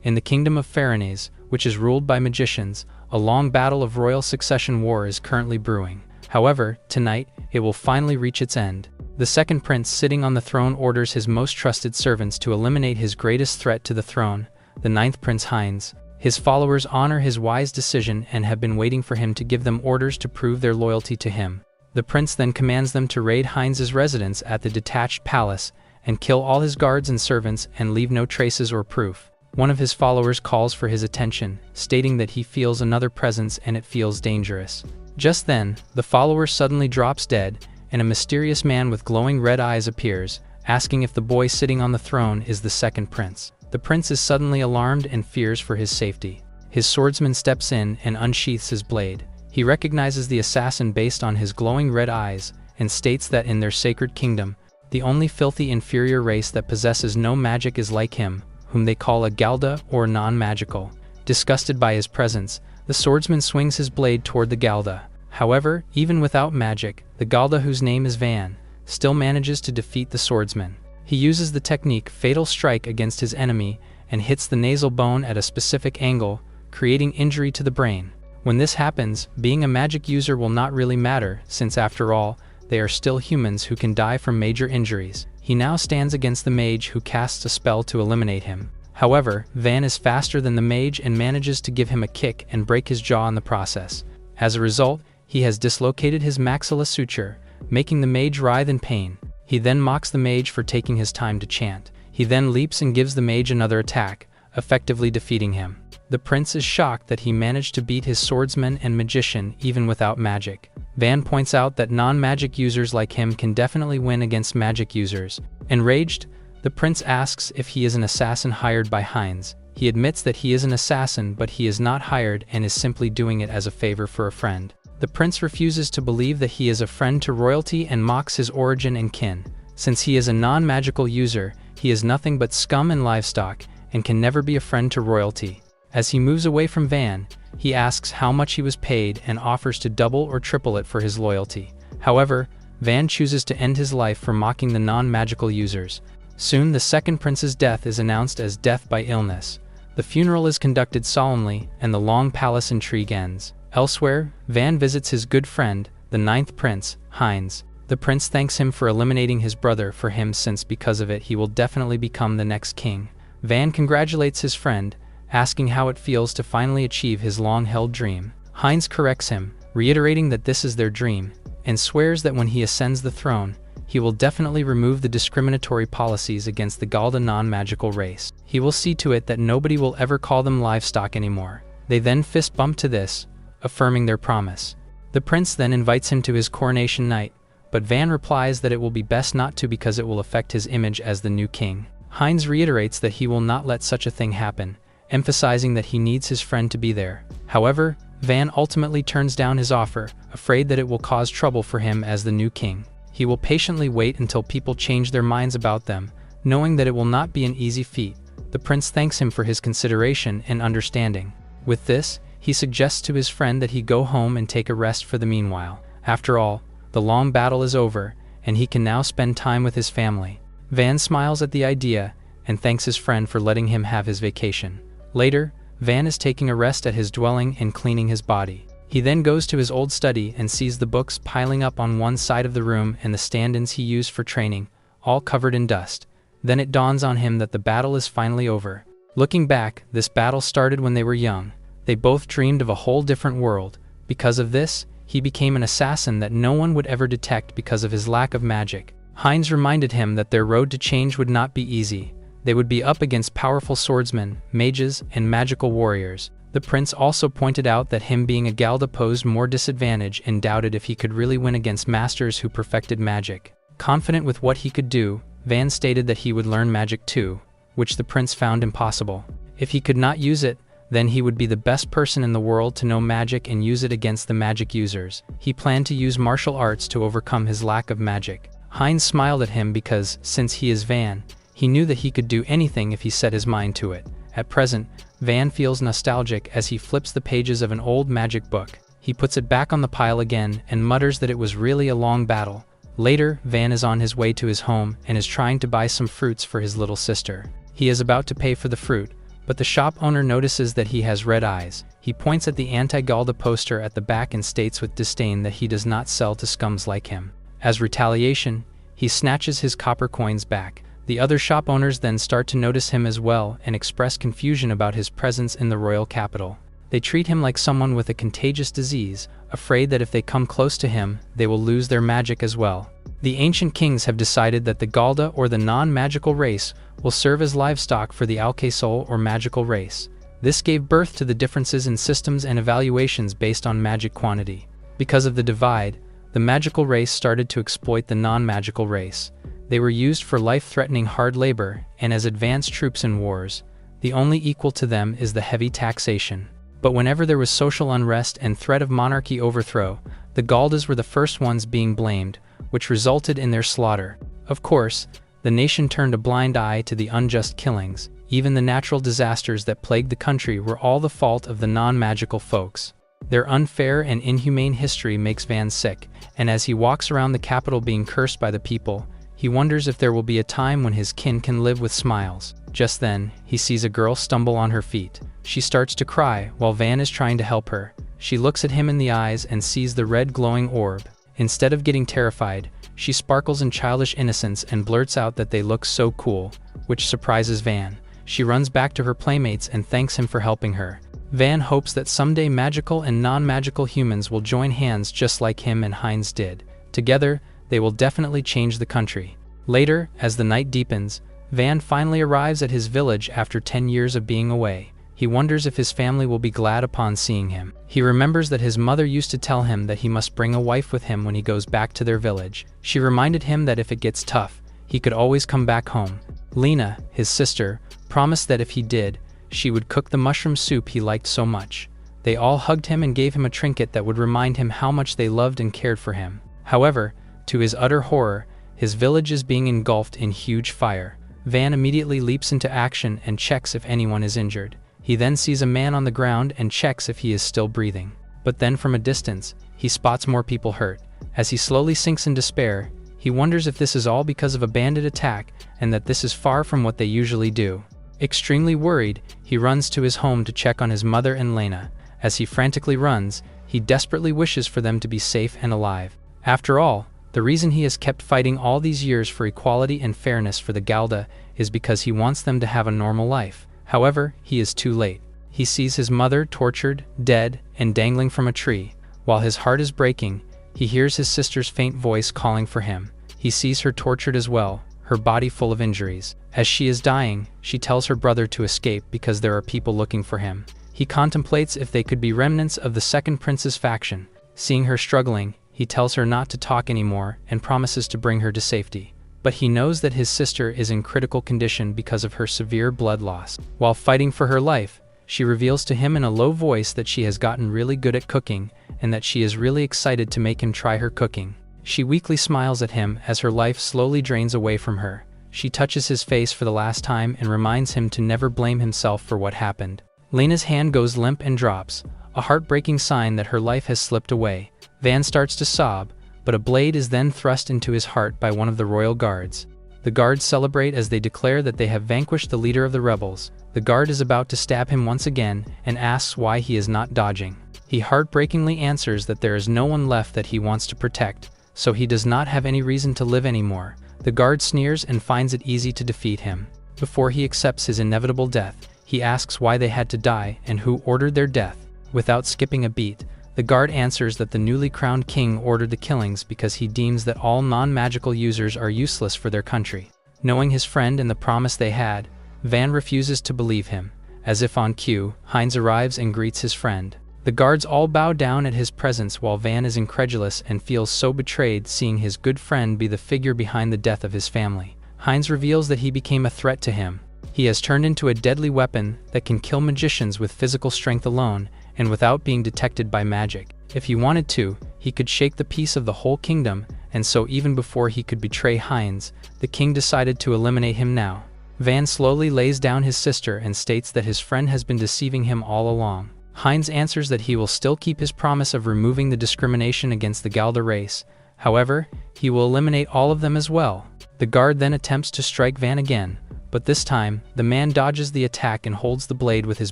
In the kingdom of Pharaohs, which is ruled by magicians, a long battle of royal succession war is currently brewing. However, tonight, it will finally reach its end. The second prince sitting on the throne orders his most trusted servants to eliminate his greatest threat to the throne, the ninth prince Heinz. His followers honor his wise decision and have been waiting for him to give them orders to prove their loyalty to him. The prince then commands them to raid Heinz's residence at the detached palace and kill all his guards and servants and leave no traces or proof. One of his followers calls for his attention, stating that he feels another presence and it feels dangerous. Just then, the follower suddenly drops dead, and a mysterious man with glowing red eyes appears, asking if the boy sitting on the throne is the second prince. The prince is suddenly alarmed and fears for his safety. His swordsman steps in and unsheaths his blade. He recognizes the assassin based on his glowing red eyes, and states that in their sacred kingdom, the only filthy inferior race that possesses no magic is like him, whom they call a Galda or non-magical. Disgusted by his presence, the swordsman swings his blade toward the Galda. However, even without magic, the Galda, whose name is Van, still manages to defeat the swordsman. He uses the technique Fatal Strike against his enemy and hits the nasal bone at a specific angle, creating injury to the brain. When this happens, being a magic user will not really matter, since after all, they are still humans who can die from major injuries. He now stands against the mage, who casts a spell to eliminate him. However, Van is faster than the mage and manages to give him a kick and break his jaw in the process. As a result, he has dislocated his maxilla suture, making the mage writhe in pain. He then mocks the mage for taking his time to chant. He then leaps and gives the mage another attack, effectively defeating him. The prince is shocked that he managed to beat his swordsman and magician even without magic. Van points out that non-magic users like him can definitely win against magic users. Enraged, the prince asks if he is an assassin hired by Heinz. He admits that he is an assassin, but he is not hired and is simply doing it as a favor for a friend. The prince refuses to believe that he is a friend to royalty and mocks his origin and kin. Since he is a non-magical user, he is nothing but scum and livestock, and can never be a friend to royalty. As he moves away from Van, he asks how much he was paid and offers to double or triple it for his loyalty. However, Van chooses to end his life for mocking the non-magical users. Soon the second prince's death is announced as death by illness. The funeral is conducted solemnly, and the long palace intrigue ends. Elsewhere, Van visits his good friend, the ninth prince, Heinz. The prince thanks him for eliminating his brother for him, since because of it he will definitely become the next king. Van congratulates his friend, asking how it feels to finally achieve his long-held dream. Heinz corrects him, reiterating that this is their dream, and swears that when he ascends the throne, he will definitely remove the discriminatory policies against the Galda non-magical race. He will see to it that nobody will ever call them livestock anymore. They then fist bump to this, affirming their promise. The prince then invites him to his coronation night, but Van replies that it will be best not to because it will affect his image as the new king. Heinz reiterates that he will not let such a thing happen, emphasizing that he needs his friend to be there. However, Van ultimately turns down his offer, afraid that it will cause trouble for him as the new king. He will patiently wait until people change their minds about them, knowing that it will not be an easy feat. The prince thanks him for his consideration and understanding. With this, he suggests to his friend that he go home and take a rest for the meanwhile. After all, the long battle is over, and he can now spend time with his family. Van smiles at the idea and thanks his friend for letting him have his vacation. Later, Van is taking a rest at his dwelling and cleaning his body. He then goes to his old study and sees the books piling up on one side of the room and the stand-ins he used for training, all covered in dust. Then it dawns on him that the battle is finally over. Looking back, this battle started when they were young. They both dreamed of a whole different world. Because of this, he became an assassin that no one would ever detect because of his lack of magic. Heinz reminded him that their road to change would not be easy. They would be up against powerful swordsmen, mages, and magical warriors. The prince also pointed out that him being a Galda posed more disadvantage and doubted if he could really win against masters who perfected magic. Confident with what he could do, Van stated that he would learn magic too, which the prince found impossible. If he could not use it, then he would be the best person in the world to know magic and use it against the magic users. He planned to use martial arts to overcome his lack of magic. Heinz smiled at him because, since he is Van, he knew that he could do anything if he set his mind to it. At present, Van feels nostalgic as he flips the pages of an old magic book. He puts it back on the pile again and mutters that it was really a long battle. Later, Van is on his way to his home and is trying to buy some fruits for his little sister. He is about to pay for the fruit, but the shop owner notices that he has red eyes. He points at the anti-Galda poster at the back and states with disdain that he does not sell to scums like him. As retaliation, he snatches his copper coins back. The other shop owners then start to notice him as well and express confusion about his presence in the royal capital. They treat him like someone with a contagious disease, afraid that if they come close to him, they will lose their magic as well. The ancient kings have decided that the Galda or the non-magical race will serve as livestock for the Alkasol or magical race. This gave birth to the differences in systems and evaluations based on magic quantity. Because of the divide, the magical race started to exploit the non-magical race. They were used for life-threatening hard labor and as advanced troops in wars. The only equal to them is the heavy taxation. But whenever there was social unrest and threat of monarchy overthrow, the Galdas were the first ones being blamed, which resulted in their slaughter. Of course, the nation turned a blind eye to the unjust killings. Even the natural disasters that plagued the country were all the fault of the non-magical folks. Their unfair and inhumane history makes Van sick, and as he walks around the capital being cursed by the people, he wonders if there will be a time when his kin can live with smiles. Just then, he sees a girl stumble on her feet. She starts to cry while Van is trying to help her. She looks at him in the eyes and sees the red glowing orb. Instead of getting terrified, she sparkles in childish innocence and blurts out that they look so cool, which surprises Van. She runs back to her playmates and thanks him for helping her. Van hopes that someday magical and non-magical humans will join hands just like him and Heinz did. Together, they will definitely change the country. Later, as the night deepens, Van finally arrives at his village after 10 years of being away. He wonders if his family will be glad upon seeing him. He remembers that his mother used to tell him that he must bring a wife with him when he goes back to their village. She reminded him that if it gets tough, he could always come back home. Lena, his sister, promised that if he did, she would cook the mushroom soup he liked so much. They all hugged him and gave him a trinket that would remind him how much they loved and cared for him. However, to his utter horror, his village is being engulfed in huge fire. Van immediately leaps into action and checks if anyone is injured. He then sees a man on the ground and checks if he is still breathing. But then from a distance, he spots more people hurt. As he slowly sinks in despair, he wonders if this is all because of a bandit attack and that this is far from what they usually do. Extremely worried, he runs to his home to check on his mother and Lena. As he frantically runs, he desperately wishes for them to be safe and alive. After all, the reason he has kept fighting all these years for equality and fairness for the Galda is because he wants them to have a normal life. However, he is too late. He sees his mother tortured, dead, and dangling from a tree. While his heart is breaking, he hears his sister's faint voice calling for him. He sees her tortured as well, her body full of injuries. As she is dying, she tells her brother to escape because there are people looking for him. He contemplates if they could be remnants of the second prince's faction. Seeing her struggling, he tells her not to talk anymore and promises to bring her to safety. But he knows that his sister is in critical condition because of her severe blood loss. While fighting for her life, she reveals to him in a low voice that she has gotten really good at cooking and that she is really excited to make him try her cooking. She weakly smiles at him as her life slowly drains away from her. She touches his face for the last time and reminds him to never blame himself for what happened. Lena's hand goes limp and drops, a heartbreaking sign that her life has slipped away. Van starts to sob, but a blade is then thrust into his heart by one of the royal guards. The guards celebrate as they declare that they have vanquished the leader of the rebels. The guard is about to stab him once again and asks why he is not dodging. He heartbreakingly answers that there is no one left that he wants to protect, so he does not have any reason to live anymore. The guard sneers and finds it easy to defeat him. Before he accepts his inevitable death, he asks why they had to die and who ordered their death. Without skipping a beat, the guard answers that the newly crowned king ordered the killings because he deems that all non-magical users are useless for their country. Knowing his friend and the promise they had, Van refuses to believe him. As if on cue, Heinz arrives and greets his friend. The guards all bow down at his presence while Van is incredulous and feels so betrayed seeing his good friend be the figure behind the death of his family. Heinz reveals that he became a threat to him. He has turned into a deadly weapon that can kill magicians with physical strength alone and without being detected by magic. If he wanted to, he could shake the peace of the whole kingdom, and so even before he could betray Heinz, the king decided to eliminate him now. Van slowly lays down his sister and states that his friend has been deceiving him all along. Heinz answers that he will still keep his promise of removing the discrimination against the Galda race. However, he will eliminate all of them as well. The guard then attempts to strike Van again, but this time, the man dodges the attack and holds the blade with his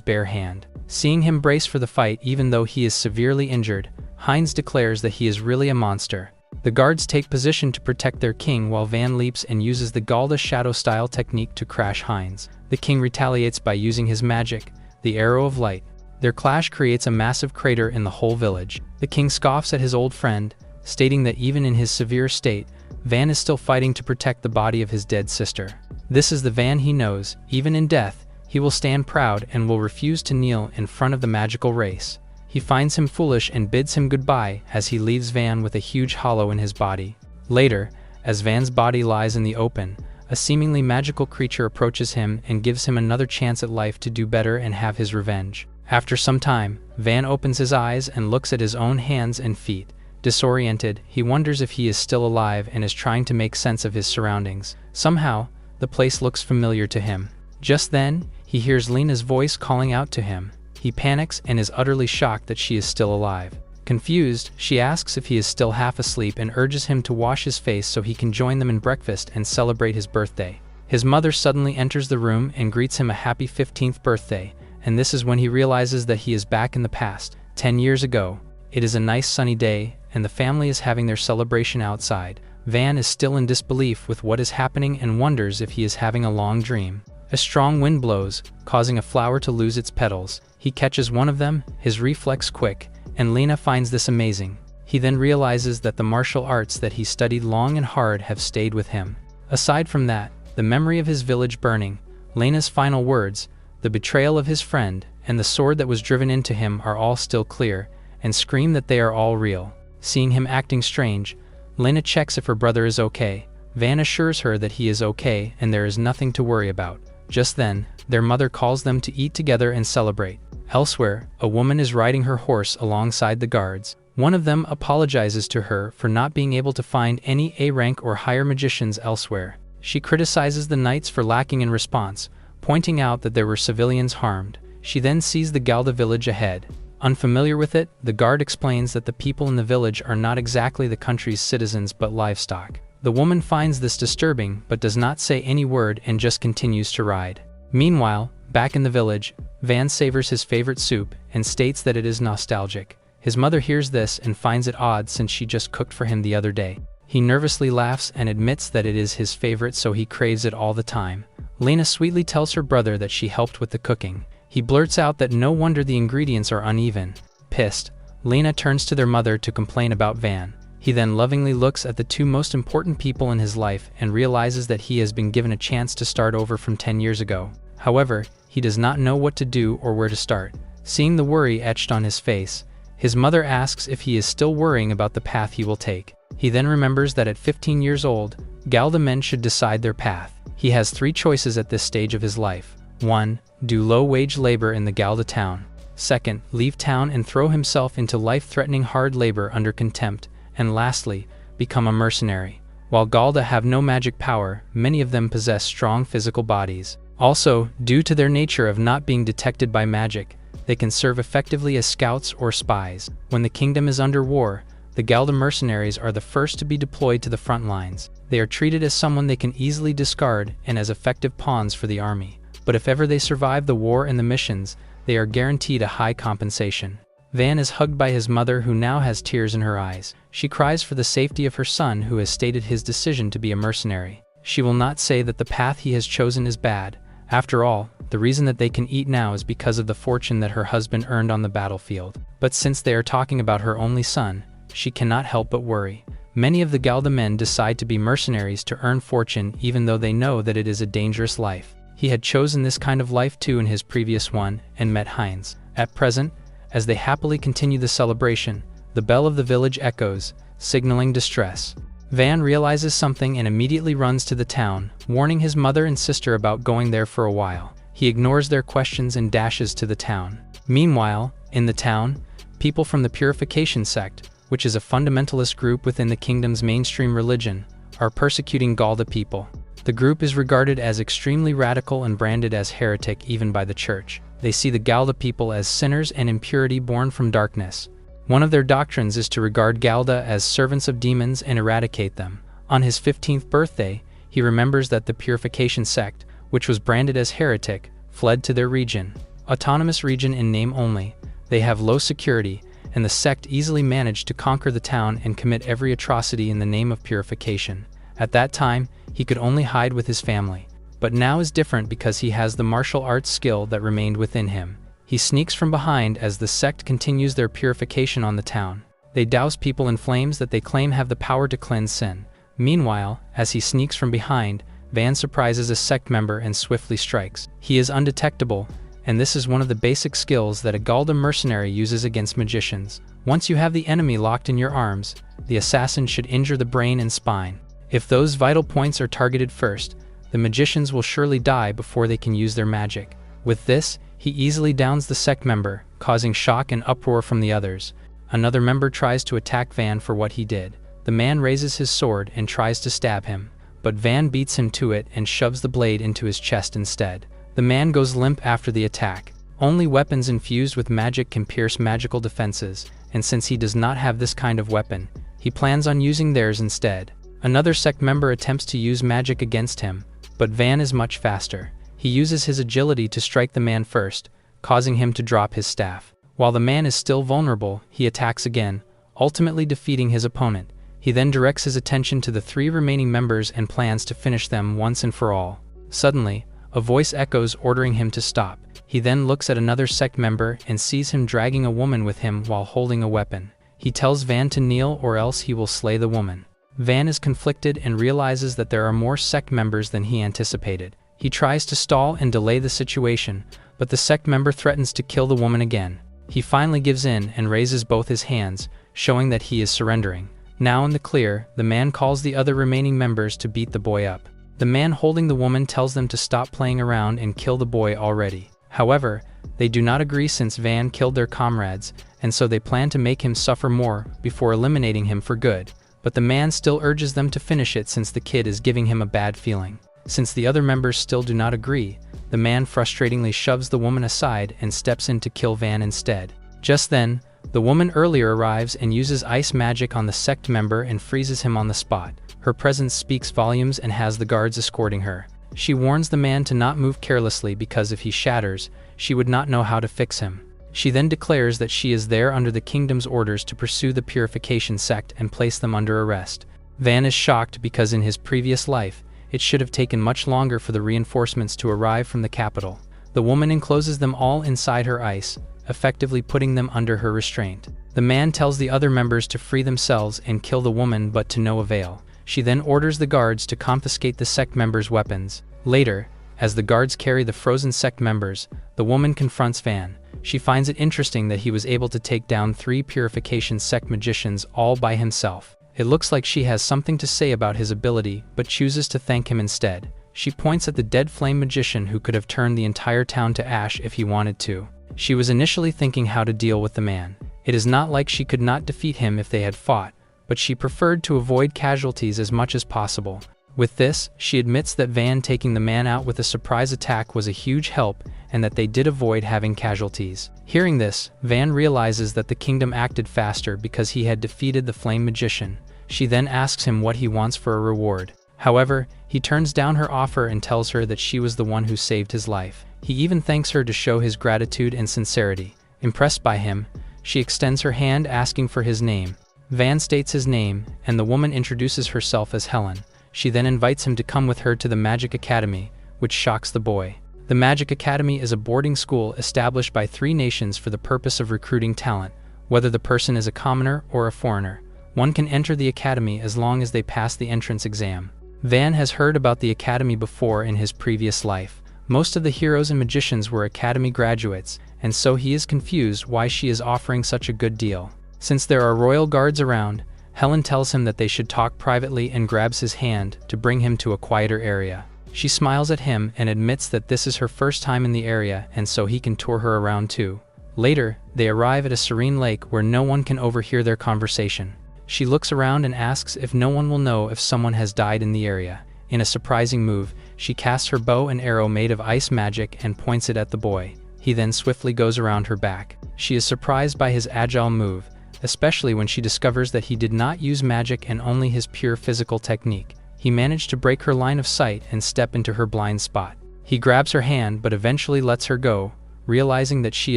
bare hand. Seeing him brace for the fight even though he is severely injured, Heinz declares that he is really a monster. The guards take position to protect their king while Van leaps and uses the Galda shadow-style technique to crash Heinz. The king retaliates by using his magic, the Arrow of Light. Their clash creates a massive crater in the whole village. The king scoffs at his old friend, stating that even in his severe state, Van is still fighting to protect the body of his dead sister. This is the Van he knows. Even in death, he will stand proud and will refuse to kneel in front of the magical race. He finds him foolish and bids him goodbye as he leaves Van with a huge hollow in his body. Later, as Van's body lies in the open, a seemingly magical creature approaches him and gives him another chance at life to do better and have his revenge. After some time, Van opens his eyes and looks at his own hands and feet. Disoriented, he wonders if he is still alive and is trying to make sense of his surroundings. Somehow, the place looks familiar to him. Just then, he hears Lena's voice calling out to him. He panics and is utterly shocked that she is still alive. Confused, she asks if he is still half asleep and urges him to wash his face so he can join them in breakfast and celebrate his birthday. His mother suddenly enters the room and greets him a happy 15th birthday, and this is when he realizes that he is back in the past, 10 years ago. It is a nice sunny day, and the family is having their celebration outside. Van is still in disbelief with what is happening and wonders if he is having a long dream. A strong wind blows, causing a flower to lose its petals. He catches one of them, his reflex quick, and Lena finds this amazing. He then realizes that the martial arts that he studied long and hard have stayed with him. Aside from that, the memory of his village burning, Lena's final words, the betrayal of his friend, and the sword that was driven into him are all still clear, and scream that they are all real. Seeing him acting strange, Lena checks if her brother is okay. Van assures her that he is okay and there is nothing to worry about. Just then, their mother calls them to eat together and celebrate. Elsewhere, a woman is riding her horse alongside the guards. One of them apologizes to her for not being able to find any A-rank or higher magicians elsewhere. She criticizes the knights for lacking in response, pointing out that there were civilians harmed. She then sees the Galda village ahead. Unfamiliar with it, the guard explains that the people in the village are not exactly the country's citizens but livestock. The woman finds this disturbing but does not say any word and just continues to ride. Meanwhile, back in the village, Van savors his favorite soup and states that it is nostalgic. His mother hears this and finds it odd since she just cooked for him the other day. He nervously laughs and admits that it is his favorite so he craves it all the time. Lena sweetly tells her brother that she helped with the cooking. He blurts out that no wonder the ingredients are uneven. Pissed, Lena turns to their mother to complain about Van. He then lovingly looks at the two most important people in his life and realizes that he has been given a chance to start over from 10 years ago. However, he does not know what to do or where to start. Seeing the worry etched on his face, his mother asks if he is still worrying about the path he will take. He then remembers that at 15 years old, Galda men should decide their path. He has 3 choices at this stage of his life. 1. Do low-wage labor in the Galda town. 2. Leave town and throw himself into life-threatening hard labor under contempt. And lastly, become a mercenary. While Galda have no magic power, many of them possess strong physical bodies. Also, due to their nature of not being detected by magic, they can serve effectively as scouts or spies. When the kingdom is under war, the Galda mercenaries are the first to be deployed to the front lines. They are treated as someone they can easily discard and as effective pawns for the army. But if ever they survive the war and the missions, they are guaranteed a high compensation. Van is hugged by his mother who now has tears in her eyes. She cries for the safety of her son who has stated his decision to be a mercenary. She will not say that the path he has chosen is bad. After all, the reason that they can eat now is because of the fortune that her husband earned on the battlefield. But since they are talking about her only son, she cannot help but worry. Many of the Galda men decide to be mercenaries to earn fortune even though they know that it is a dangerous life. He had chosen this kind of life too in his previous one and met Heinz. At present, as they happily continue the celebration, the bell of the village echoes, signaling distress. Van realizes something and immediately runs to the town, warning his mother and sister about going there for a while. He ignores their questions and dashes to the town. Meanwhile, in the town, people from the Purification sect, which is a fundamentalist group within the kingdom's mainstream religion, are persecuting Galda people. The group is regarded as extremely radical and branded as heretic even by the church. They see the Galda people as sinners and impurity born from darkness. One of their doctrines is to regard Galda as servants of demons and eradicate them. On his 15th birthday, he remembers that the Purification sect, which was branded as heretic, fled to their region. Autonomous region in name only, they have low security, and the sect easily managed to conquer the town and commit every atrocity in the name of purification. At that time, he could only hide with his family, but now is different because he has the martial arts skill that remained within him. He sneaks from behind as the sect continues their purification on the town. They douse people in flames that they claim have the power to cleanse sin. Meanwhile, as he sneaks from behind, Van surprises a sect member and swiftly strikes. He is undetectable, and this is one of the basic skills that a Galda mercenary uses against magicians. Once you have the enemy locked in your arms, the assassin should injure the brain and spine. If those vital points are targeted first, the magicians will surely die before they can use their magic. With this, he easily downs the sect member, causing shock and uproar from the others. Another member tries to attack Van for what he did. The man raises his sword and tries to stab him, but Van beats him to it and shoves the blade into his chest instead. The man goes limp after the attack. Only weapons infused with magic can pierce magical defenses, and since he does not have this kind of weapon, he plans on using theirs instead. Another sect member attempts to use magic against him, but Van is much faster. He uses his agility to strike the man first, causing him to drop his staff. While the man is still vulnerable, he attacks again, ultimately defeating his opponent. He then directs his attention to the 3 remaining members and plans to finish them once and for all. Suddenly, a voice echoes ordering him to stop. He then looks at another sect member and sees him dragging a woman with him while holding a weapon. He tells Van to kneel or else he will slay the woman. Van is conflicted and realizes that there are more sect members than he anticipated. He tries to stall and delay the situation, but the sect member threatens to kill the woman again. He finally gives in and raises both his hands, showing that he is surrendering. Now in the clear, the man calls the other remaining members to beat the boy up. The man holding the woman tells them to stop playing around and kill the boy already. However, they do not agree since Van killed their comrades, and so they plan to make him suffer more before eliminating him for good. But the man still urges them to finish it since the kid is giving him a bad feeling. Since the other members still do not agree, the man frustratingly shoves the woman aside and steps in to kill Van instead. Just then, the woman earlier arrives and uses ice magic on the sect member and freezes him on the spot. Her presence speaks volumes and has the guards escorting her. She warns the man to not move carelessly because if he shatters, she would not know how to fix him. She then declares that she is there under the kingdom's orders to pursue the purification sect and place them under arrest. Van is shocked because in his previous life, it should have taken much longer for the reinforcements to arrive from the capital. The woman encloses them all inside her ice, effectively putting them under her restraint. The man tells the other members to free themselves and kill the woman, but to no avail. She then orders the guards to confiscate the sect members' weapons. Later, as the guards carry the frozen sect members, the woman confronts Van. She finds it interesting that he was able to take down 3 purification sect magicians all by himself. It looks like she has something to say about his ability, but chooses to thank him instead. She points at the dead flame magician who could have turned the entire town to ash if he wanted to. She was initially thinking how to deal with the man. It is not like she could not defeat him if they had fought, but she preferred to avoid casualties as much as possible. With this, she admits that Van taking the man out with a surprise attack was a huge help and that they did avoid having casualties. Hearing this, Van realizes that the kingdom acted faster because he had defeated the flame magician. She then asks him what he wants for a reward. However, he turns down her offer and tells her that she was the one who saved his life. He even thanks her to show his gratitude and sincerity. Impressed by him, she extends her hand asking for his name. Van states his name, and the woman introduces herself as Helen. She then invites him to come with her to the Magic Academy, which shocks the boy. The Magic Academy is a boarding school established by 3 nations for the purpose of recruiting talent, whether the person is a commoner or a foreigner. One can enter the academy as long as they pass the entrance exam. Van has heard about the academy before in his previous life. Most of the heroes and magicians were academy graduates, and so he is confused why she is offering such a good deal. Since there are royal guards around, Helen tells him that they should talk privately and grabs his hand to bring him to a quieter area. She smiles at him and admits that this is her first time in the area and so he can tour her around too. Later, they arrive at a serene lake where no one can overhear their conversation. She looks around and asks if no one will know if someone has died in the area. In a surprising move, she casts her bow and arrow made of ice magic and points it at the boy. He then swiftly goes around her back. She is surprised by his agile move, especially when she discovers that he did not use magic and only his pure physical technique. He managed to break her line of sight and step into her blind spot. He grabs her hand but eventually lets her go, realizing that she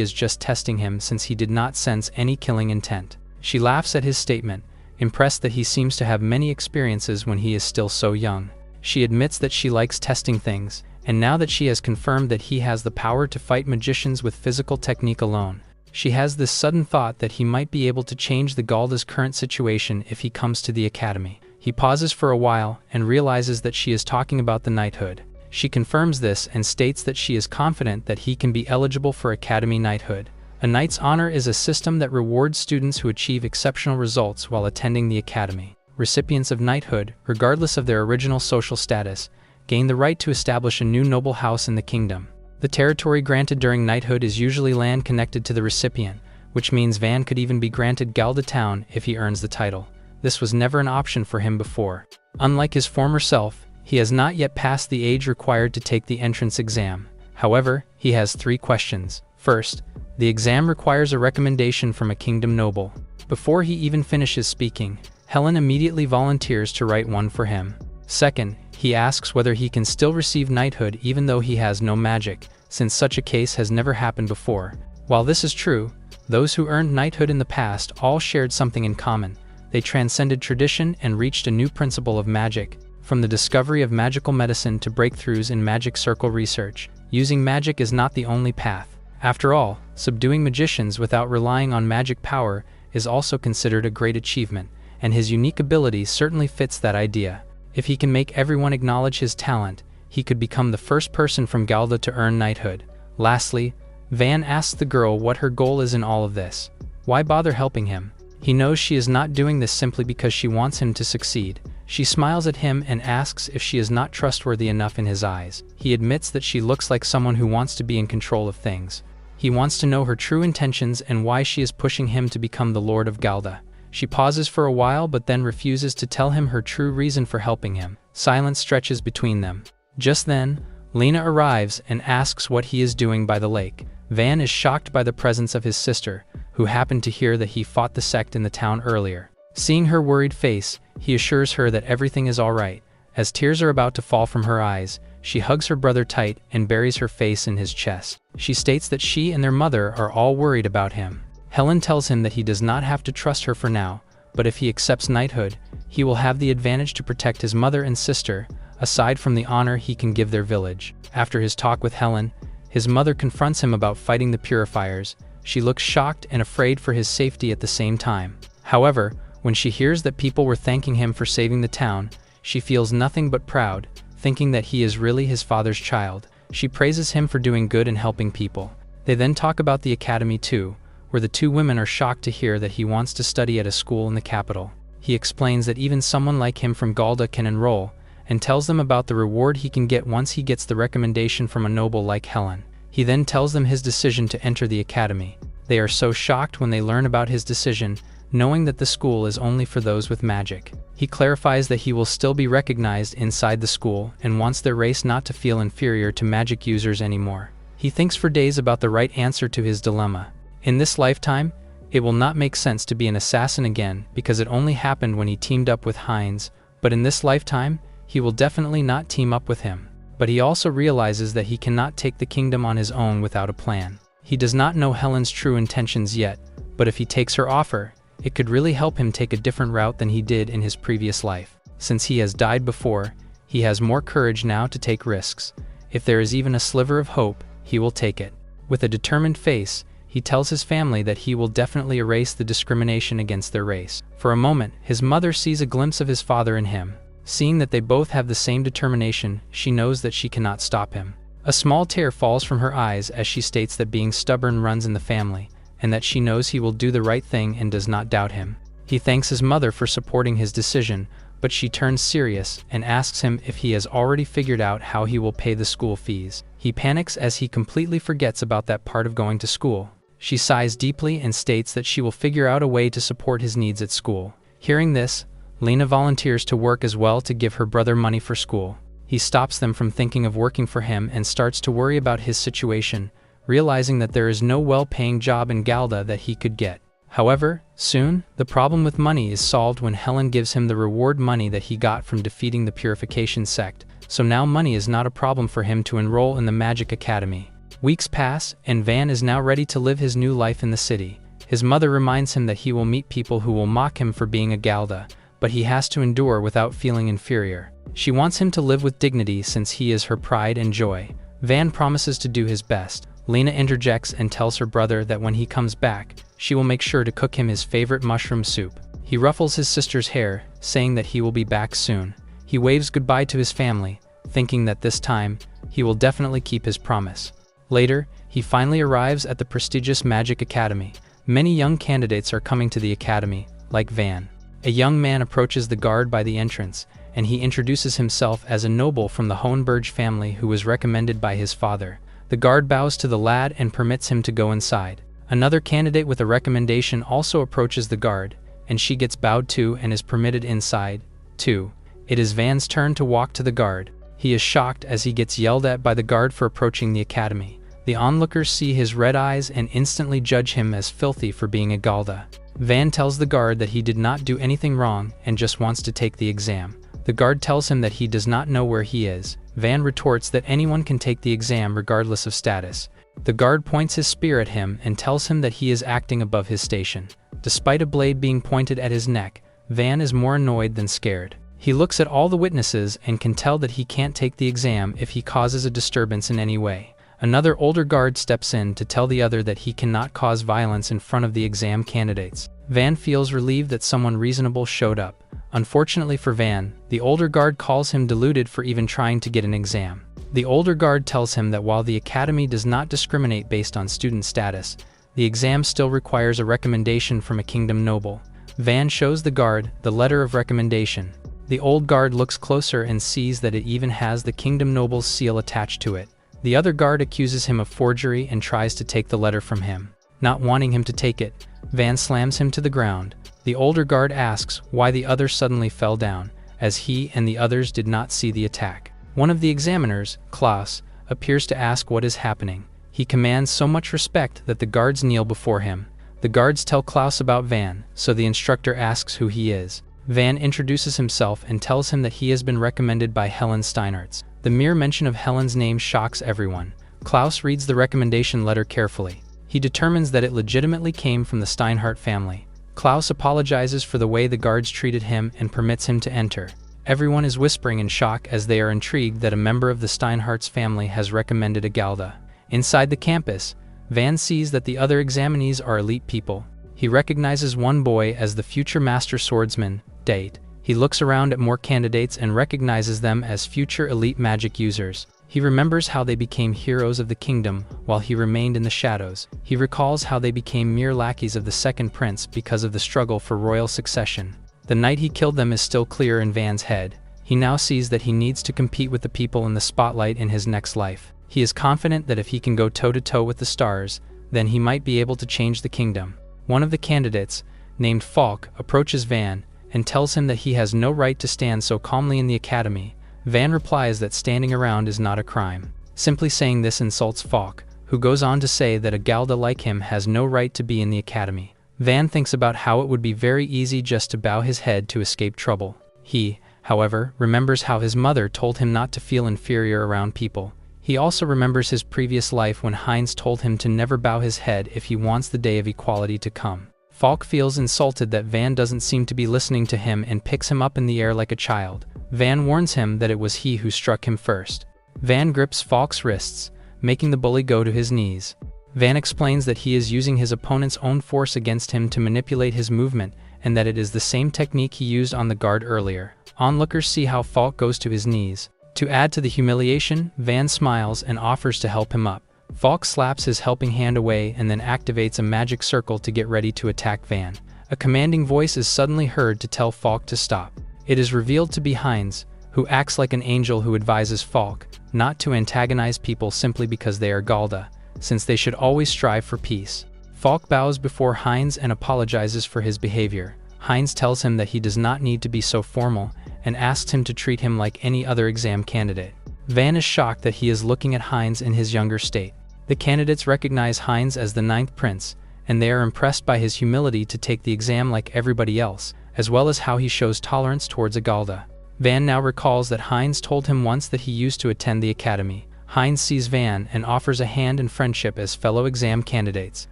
is just testing him since he did not sense any killing intent. She laughs at his statement, impressed that he seems to have many experiences when he is still so young. She admits that she likes testing things, and now that she has confirmed that he has the power to fight magicians with physical technique alone, she has this sudden thought that he might be able to change the Galda's current situation if he comes to the academy. He pauses for a while and realizes that she is talking about the knighthood. She confirms this and states that she is confident that he can be eligible for academy knighthood. A knight's honor is a system that rewards students who achieve exceptional results while attending the academy. Recipients of knighthood, regardless of their original social status, gain the right to establish a new noble house in the kingdom. The territory granted during knighthood is usually land connected to the recipient, which means Van could even be granted Galda Town if he earns the title. This was never an option for him before. Unlike his former self, he has not yet passed the age required to take the entrance exam. However, he has 3 questions. First, the exam requires a recommendation from a kingdom noble. Before he even finishes speaking, Helen immediately volunteers to write one for him. Second, he asks whether he can still receive knighthood even though he has no magic, since such a case has never happened before. While this is true, those who earned knighthood in the past all shared something in common. They transcended tradition and reached a new principle of magic, from the discovery of magical medicine to breakthroughs in magic circle research. Using magic is not the only path. After all, subduing magicians without relying on magic power is also considered a great achievement, and his unique ability certainly fits that idea. If he can make everyone acknowledge his talent, he could become the first person from Galda to earn knighthood. Lastly, Van asks the girl what her goal is in all of this. Why bother helping him? He knows she is not doing this simply because she wants him to succeed. She smiles at him and asks if she is not trustworthy enough in his eyes. He admits that she looks like someone who wants to be in control of things. He wants to know her true intentions and why she is pushing him to become the Lord of Galda. She pauses for a while but then refuses to tell him her true reason for helping him. Silence stretches between them. Just then, Lena arrives and asks what he is doing by the lake. Van is shocked by the presence of his sister, who happened to hear that he fought the sect in the town earlier. Seeing her worried face, he assures her that everything is alright. As tears are about to fall from her eyes, she hugs her brother tight and buries her face in his chest. She states that she and their mother are all worried about him. Helen tells him that he does not have to trust her for now, but if he accepts knighthood, he will have the advantage to protect his mother and sister, aside from the honor he can give their village. After his talk with Helen, his mother confronts him about fighting the purifiers. She looks shocked and afraid for his safety at the same time. However, when she hears that people were thanking him for saving the town, she feels nothing but proud, thinking that he is really his father's child. She praises him for doing good and helping people. They then talk about the academy too, where the 2 women are shocked to hear that he wants to study at a school in the capital. He explains that even someone like him from Galda can enroll, and tells them about the reward he can get once he gets the recommendation from a noble like Helen. He then tells them his decision to enter the academy. They are so shocked when they learn about his decision, knowing that the school is only for those with magic. He clarifies that he will still be recognized inside the school and wants their race not to feel inferior to magic users anymore. He thinks for days about the right answer to his dilemma. In this lifetime, it will not make sense to be an assassin again because it only happened when he teamed up with Heinz, but in this lifetime, he will definitely not team up with him. But he also realizes that he cannot take the kingdom on his own without a plan. He does not know Helen's true intentions yet, but if he takes her offer, it could really help him take a different route than he did in his previous life. Since he has died before, he has more courage now to take risks. If there is even a sliver of hope, he will take it. With a determined face, he tells his family that he will definitely erase the discrimination against their race. For a moment, his mother sees a glimpse of his father in him. Seeing that they both have the same determination, she knows that she cannot stop him. A small tear falls from her eyes as she states that being stubborn runs in the family, and that she knows he will do the right thing and does not doubt him. He thanks his mother for supporting his decision, but she turns serious and asks him if he has already figured out how he will pay the school fees. He panics as he completely forgets about that part of going to school. She sighs deeply and states that she will figure out a way to support his needs at school. Hearing this, Lena volunteers to work as well to give her brother money for school. He stops them from thinking of working for him and starts to worry about his situation, realizing that there is no well-paying job in Galda that he could get. However, soon, the problem with money is solved when Helen gives him the reward money that he got from defeating the purification sect, so now money is not a problem for him to enroll in the Magic Academy. Weeks pass, and Van is now ready to live his new life in the city. His mother reminds him that he will meet people who will mock him for being a Galda, but he has to endure without feeling inferior. She wants him to live with dignity since he is her pride and joy. Van promises to do his best. Lena interjects and tells her brother that when he comes back, she will make sure to cook him his favorite mushroom soup. He ruffles his sister's hair, saying that he will be back soon. He waves goodbye to his family, thinking that this time, he will definitely keep his promise. Later, he finally arrives at the prestigious Magic Academy. Many young candidates are coming to the academy, like Van. A young man approaches the guard by the entrance, and he introduces himself as a noble from the Hohenberg family who was recommended by his father. The guard bows to the lad and permits him to go inside. Another candidate with a recommendation also approaches the guard, and she gets bowed to and is permitted inside, too. It is Van's turn to walk to the guard. He is shocked as he gets yelled at by the guard for approaching the academy. The onlookers see his red eyes and instantly judge him as filthy for being a Galda. Van tells the guard that he did not do anything wrong and just wants to take the exam. The guard tells him that he does not know where he is. Van retorts that anyone can take the exam regardless of status. The guard points his spear at him and tells him that he is acting above his station. Despite a blade being pointed at his neck, Van is more annoyed than scared. He looks at all the witnesses and can tell that he can't take the exam if he causes a disturbance in any way. Another older guard steps in to tell the other that he cannot cause violence in front of the exam candidates. Van feels relieved that someone reasonable showed up. Unfortunately for Van, the older guard calls him deluded for even trying to get an exam. The older guard tells him that while the academy does not discriminate based on student status, the exam still requires a recommendation from a kingdom noble. Van shows the guard the letter of recommendation. The old guard looks closer and sees that it even has the kingdom noble's seal attached to it. The other guard accuses him of forgery and tries to take the letter from him. Not wanting him to take it, Van slams him to the ground. The older guard asks why the other suddenly fell down, as he and the others did not see the attack. One of the examiners, Klaus, appears to ask what is happening. He commands so much respect that the guards kneel before him. The guards tell Klaus about Van, so the instructor asks who he is. Van introduces himself and tells him that he has been recommended by Helen Steinhartz. The mere mention of Helen's name shocks everyone. Klaus reads the recommendation letter carefully. He determines that it legitimately came from the Steinhardt family. Klaus apologizes for the way the guards treated him and permits him to enter. Everyone is whispering in shock as they are intrigued that a member of the Steinhardt's family has recommended a Galda. Inside the campus, Van sees that the other examinees are elite people. He recognizes one boy as the future master swordsman, Date. He looks around at more candidates and recognizes them as future elite magic users. He remembers how they became heroes of the kingdom while he remained in the shadows. He recalls how they became mere lackeys of the second prince because of the struggle for royal succession. The night he killed them is still clear in Van's head. He now sees that he needs to compete with the people in the spotlight in his next life. He is confident that if he can go toe-to-toe with the stars, then he might be able to change the kingdom. One of the candidates, named Falk, approaches Van and tells him that he has no right to stand so calmly in the academy. Van replies that standing around is not a crime. Simply saying this insults Falk, who goes on to say that a Galda like him has no right to be in the academy. Van thinks about how it would be very easy just to bow his head to escape trouble. He, however, remembers how his mother told him not to feel inferior around people. He also remembers his previous life when Heinz told him to never bow his head if he wants the day of equality to come. Falk feels insulted that Van doesn't seem to be listening to him and picks him up in the air like a child. Van warns him that it was he who struck him first. Van grips Falk's wrists, making the bully go to his knees. Van explains that he is using his opponent's own force against him to manipulate his movement, and that it is the same technique he used on the guard earlier. Onlookers see how Falk goes to his knees. To add to the humiliation, Van smiles and offers to help him up. Falk slaps his helping hand away and then activates a magic circle to get ready to attack Van. A commanding voice is suddenly heard to tell Falk to stop. It is revealed to be Heinz, who acts like an angel who advises Falk not to antagonize people simply because they are Galda, since they should always strive for peace. Falk bows before Heinz and apologizes for his behavior. Heinz tells him that he does not need to be so formal and asks him to treat him like any other exam candidate. Van is shocked that he is looking at Heinz in his younger state. The candidates recognize Heinz as the 9th prince, and they are impressed by his humility to take the exam like everybody else, as well as how he shows tolerance towards a Galda. Van now recalls that Heinz told him once that he used to attend the academy. Heinz sees Van and offers a hand in friendship as fellow exam candidates.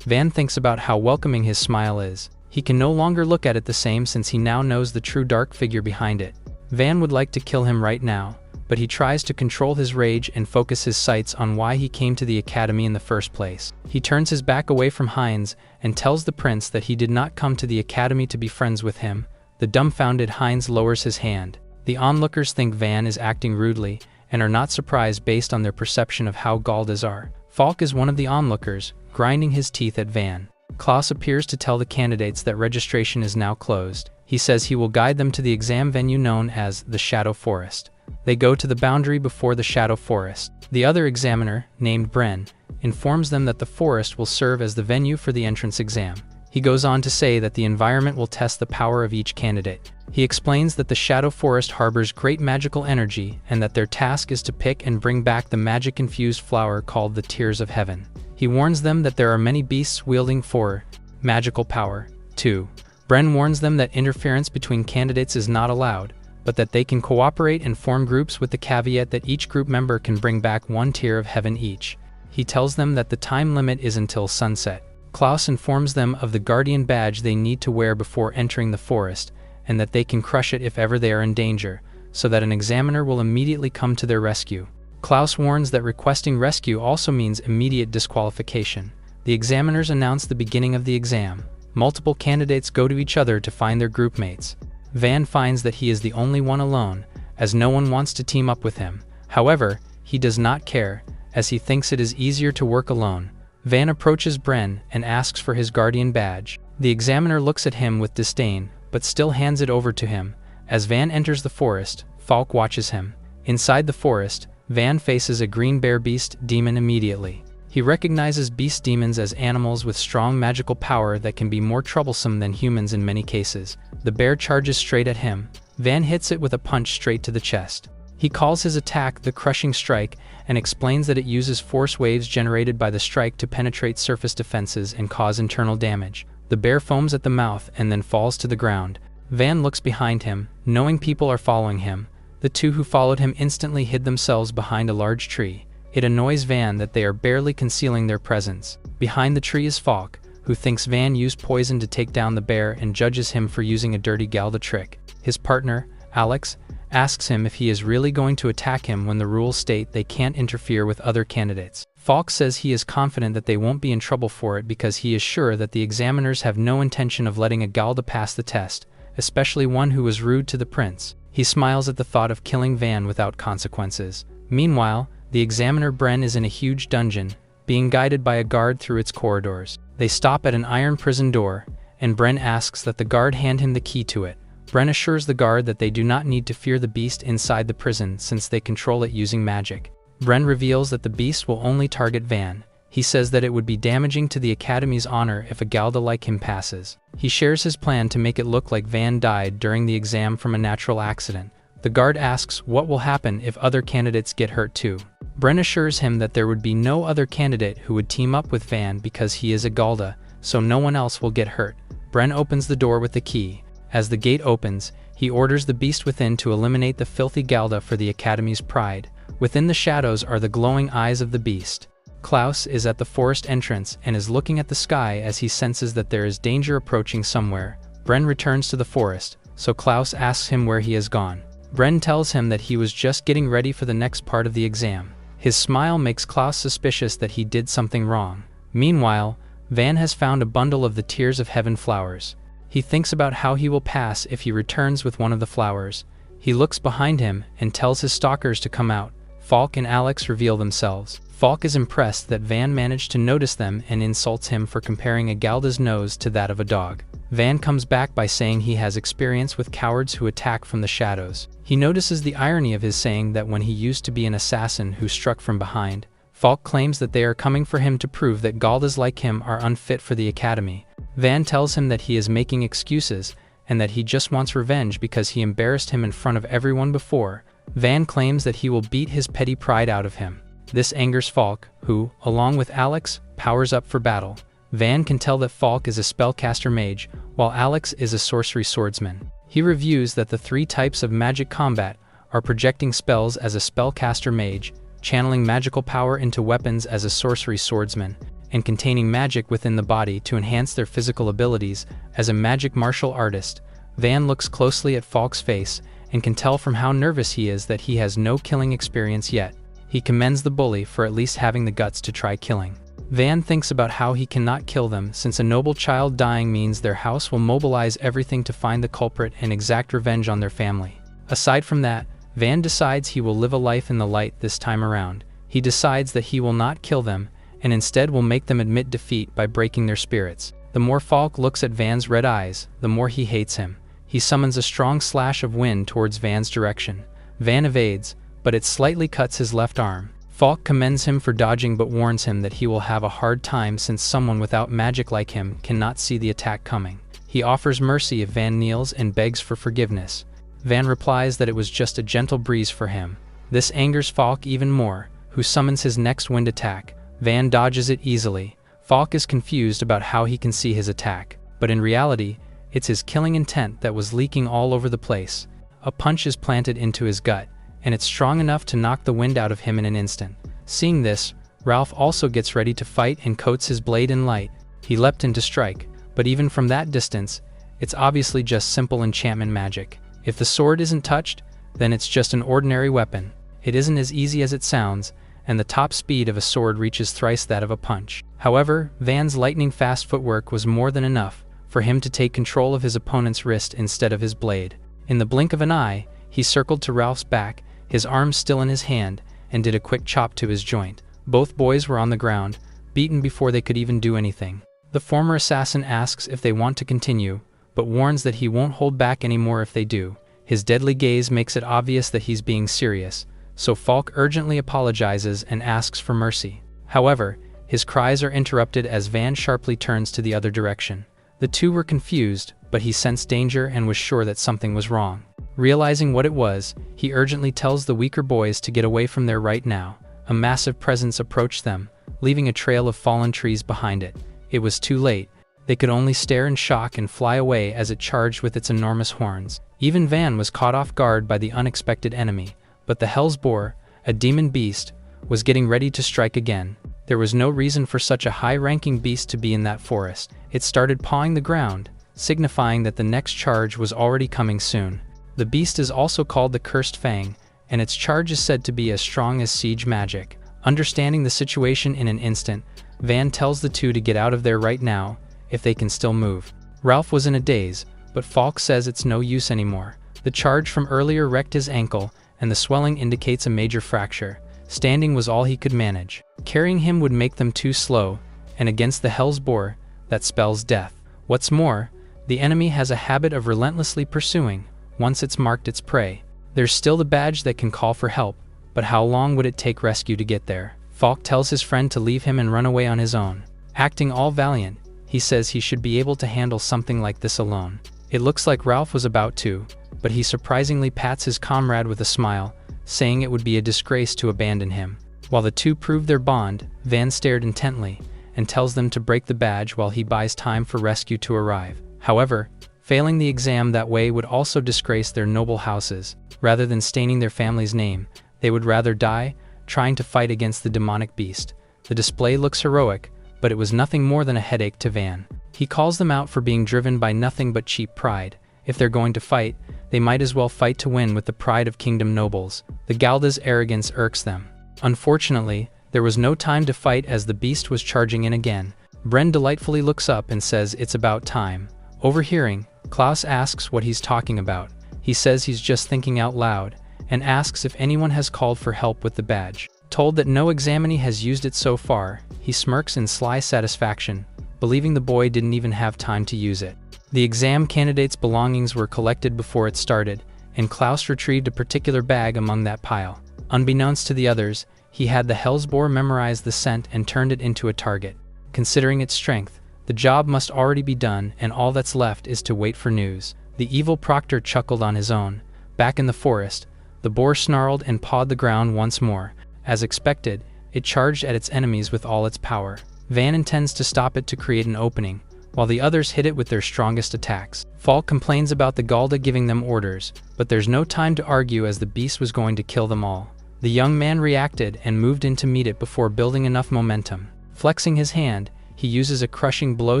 Van thinks about how welcoming his smile is. He can no longer look at it the same since he now knows the true dark figure behind it. Van would like to kill him right now, but he tries to control his rage and focus his sights on why he came to the academy in the first place. He turns his back away from Heinz and tells the prince that he did not come to the academy to be friends with him. The dumbfounded Heinz lowers his hand. The onlookers think Van is acting rudely and are not surprised based on their perception of how Galdas are. Falk is one of the onlookers, grinding his teeth at Van. Klaus appears to tell the candidates that registration is now closed. He says he will guide them to the exam venue known as the Shadow Forest. They go to the boundary before the Shadow Forest. The other examiner, named Bren, informs them that the forest will serve as the venue for the entrance exam. He goes on to say that the environment will test the power of each candidate. He explains that the Shadow Forest harbors great magical energy and that their task is to pick and bring back the magic-infused flower called the Tears of Heaven. He warns them that there are many beasts wielding for magical power, too. Bren warns them that interference between candidates is not allowed, but that they can cooperate and form groups with the caveat that each group member can bring back one Tear of Heaven each. He tells them that the time limit is until sunset. Klaus informs them of the Guardian badge they need to wear before entering the forest, and that they can crush it if ever they are in danger, so that an examiner will immediately come to their rescue. Klaus warns that requesting rescue also means immediate disqualification. The examiners announce the beginning of the exam. Multiple candidates go to each other to find their group mates. Van finds that he is the only one alone, as no one wants to team up with him. However, he does not care, as he thinks it is easier to work alone. Van approaches Bren and asks for his Guardian badge. The examiner looks at him with disdain, but still hands it over to him. As Van enters the forest, Falk watches him. Inside the forest, Van faces a green bear beast demon immediately. He recognizes beast demons as animals with strong magical power that can be more troublesome than humans in many cases. The bear charges straight at him. Van hits it with a punch straight to the chest. He calls his attack the Crushing Strike and explains that it uses force waves generated by the strike to penetrate surface defenses and cause internal damage. The bear foams at the mouth and then falls to the ground. Van looks behind him, knowing people are following him. The two who followed him instantly hid themselves behind a large tree. It annoys Van that they are barely concealing their presence. Behind the tree is Falk, who thinks Van used poison to take down the bear and judges him for using a dirty Galda trick. His partner, Alex, asks him if he is really going to attack him when the rules state they can't interfere with other candidates. Falk says he is confident that they won't be in trouble for it because he is sure that the examiners have no intention of letting a Galda pass the test, especially one who was rude to the prince. He smiles at the thought of killing Van without consequences. Meanwhile, the examiner Bren is in a huge dungeon, being guided by a guard through its corridors. They stop at an iron prison door, and Bren asks that the guard hand him the key to it. Bren assures the guard that they do not need to fear the beast inside the prison since they control it using magic. Bren reveals that the beast will only target Van. He says that it would be damaging to the Academy's honor if a Galda like him passes. He shares his plan to make it look like Van died during the exam from a natural accident. The guard asks what will happen if other candidates get hurt too. Bren assures him that there would be no other candidate who would team up with Van because he is a Galda, so no one else will get hurt. Bren opens the door with the key. As the gate opens, he orders the beast within to eliminate the filthy Galda for the Academy's pride. Within the shadows are the glowing eyes of the beast. Klaus is at the forest entrance and is looking at the sky as he senses that there is danger approaching somewhere. Bren returns to the forest, so Klaus asks him where he has gone. Bren tells him that he was just getting ready for the next part of the exam. His smile makes Klaus suspicious that he did something wrong. Meanwhile, Van has found a bundle of the Tears of Heaven flowers. He thinks about how he will pass if he returns with one of the flowers. He looks behind him and tells his stalkers to come out. Falk and Alex reveal themselves. Falk is impressed that Van managed to notice them and insults him for comparing a Galda's nose to that of a dog. Van comes back by saying he has experience with cowards who attack from the shadows. He notices the irony of his saying that when he used to be an assassin who struck from behind. Falk claims that they are coming for him to prove that Galdas like him are unfit for the Academy. Van tells him that he is making excuses and that he just wants revenge because he embarrassed him in front of everyone before. Van claims that he will beat his petty pride out of him. This angers Falk, who, along with Alex, powers up for battle. Van can tell that Falk is a spellcaster mage, while Alex is a sorcery swordsman. He reviews that the 3 types of magic combat are projecting spells as a spellcaster mage, channeling magical power into weapons as a sorcery swordsman, and containing magic within the body to enhance their physical abilities as a magic martial artist. Van looks closely at Falk's face and can tell from how nervous he is that he has no killing experience yet. He commends the bully for at least having the guts to try killing. Van thinks about how he cannot kill them since a noble child dying means their house will mobilize everything to find the culprit and exact revenge on their family. Aside from that, Van decides he will live a life in the light this time around. He decides that he will not kill them, and instead will make them admit defeat by breaking their spirits. The more Falk looks at Van's red eyes, the more he hates him. He summons a strong slash of wind towards Van's direction. Van evades, but it slightly cuts his left arm. Falk commends him for dodging but warns him that he will have a hard time since someone without magic like him cannot see the attack coming. He offers mercy if Van kneels and begs for forgiveness. Van replies that it was just a gentle breeze for him. This angers Falk even more, who summons his next wind attack. Van dodges it easily. Falk is confused about how he can see his attack, but in reality, it's his killing intent that was leaking all over the place. A punch is planted into his gut, and it's strong enough to knock the wind out of him in an instant. Seeing this, Ralph also gets ready to fight and coats his blade in light. He leapt in to strike, but even from that distance, it's obviously just simple enchantment magic. If the sword isn't touched, then it's just an ordinary weapon. It isn't as easy as it sounds, and the top speed of a sword reaches thrice that of a punch. However, Van's lightning-fast footwork was more than enough for him to take control of his opponent's wrist instead of his blade. In the blink of an eye, he circled to Ralph's back, his arm still in his hand, and did a quick chop to his joint. Both boys were on the ground, beaten before they could even do anything. The former assassin asks if they want to continue, but warns that he won't hold back anymore if they do. His deadly gaze makes it obvious that he's being serious, so Falk urgently apologizes and asks for mercy. However, his cries are interrupted as Van sharply turns to the other direction. The two were confused, but he sensed danger and was sure that something was wrong. Realizing what it was, he urgently tells the weaker boys to get away from there right now. A massive presence approached them, leaving a trail of fallen trees behind it. It was too late. They could only stare in shock and fly away as it charged with its enormous horns. Even Van was caught off guard by the unexpected enemy, but the Hellsboar, a demon beast, was getting ready to strike again. There was no reason for such a high-ranking beast to be in that forest. It started pawing the ground, signifying that the next charge was already coming soon. The beast is also called the Cursed Fang, and its charge is said to be as strong as siege magic. Understanding the situation in an instant, Van tells the two to get out of there right now, if they can still move. Ralph was in a daze, but Falk says it's no use anymore. The charge from earlier wrecked his ankle, and the swelling indicates a major fracture. Standing was all he could manage. Carrying him would make them too slow, and against the Hellsboar, that spells death. What's more, the enemy has a habit of relentlessly pursuing, once it's marked its prey. There's still the badge that can call for help, but how long would it take rescue to get there? Falk tells his friend to leave him and run away on his own. Acting all valiant, he says he should be able to handle something like this alone. It looks like Ralph was about to, but he surprisingly pats his comrade with a smile, saying it would be a disgrace to abandon him. While the two prove their bond, Van stared intently, and tells them to break the badge while he buys time for rescue to arrive. However, failing the exam that way would also disgrace their noble houses. Rather than staining their family's name, they would rather die, trying to fight against the demonic beast. The display looks heroic, but it was nothing more than a headache to Van. He calls them out for being driven by nothing but cheap pride. If they're going to fight, they might as well fight to win with the pride of kingdom nobles. The Galda's arrogance irks them. Unfortunately, there was no time to fight as the beast was charging in again. Bren delightfully looks up and says it's about time. Overhearing, Klaus asks what he's talking about. He says he's just thinking out loud, and asks if anyone has called for help with the badge. Told that no examinee has used it so far, he smirks in sly satisfaction, believing the boy didn't even have time to use it. The exam candidate's belongings were collected before it started, and Klaus retrieved a particular bag among that pile. Unbeknownst to the others, he had the Hellsboar memorize the scent and turned it into a target. Considering its strength, the job must already be done, and all that's left is to wait for news. The evil proctor chuckled on his own. Back in the forest, the boar snarled and pawed the ground once more. As expected, it charged at its enemies with all its power. Van intends to stop it to create an opening, while the others hit it with their strongest attacks. Falk complains about the Galda giving them orders, but there's no time to argue as the beast was going to kill them all. The young man reacted and moved in to meet it before building enough momentum. Flexing his hand, he uses a crushing blow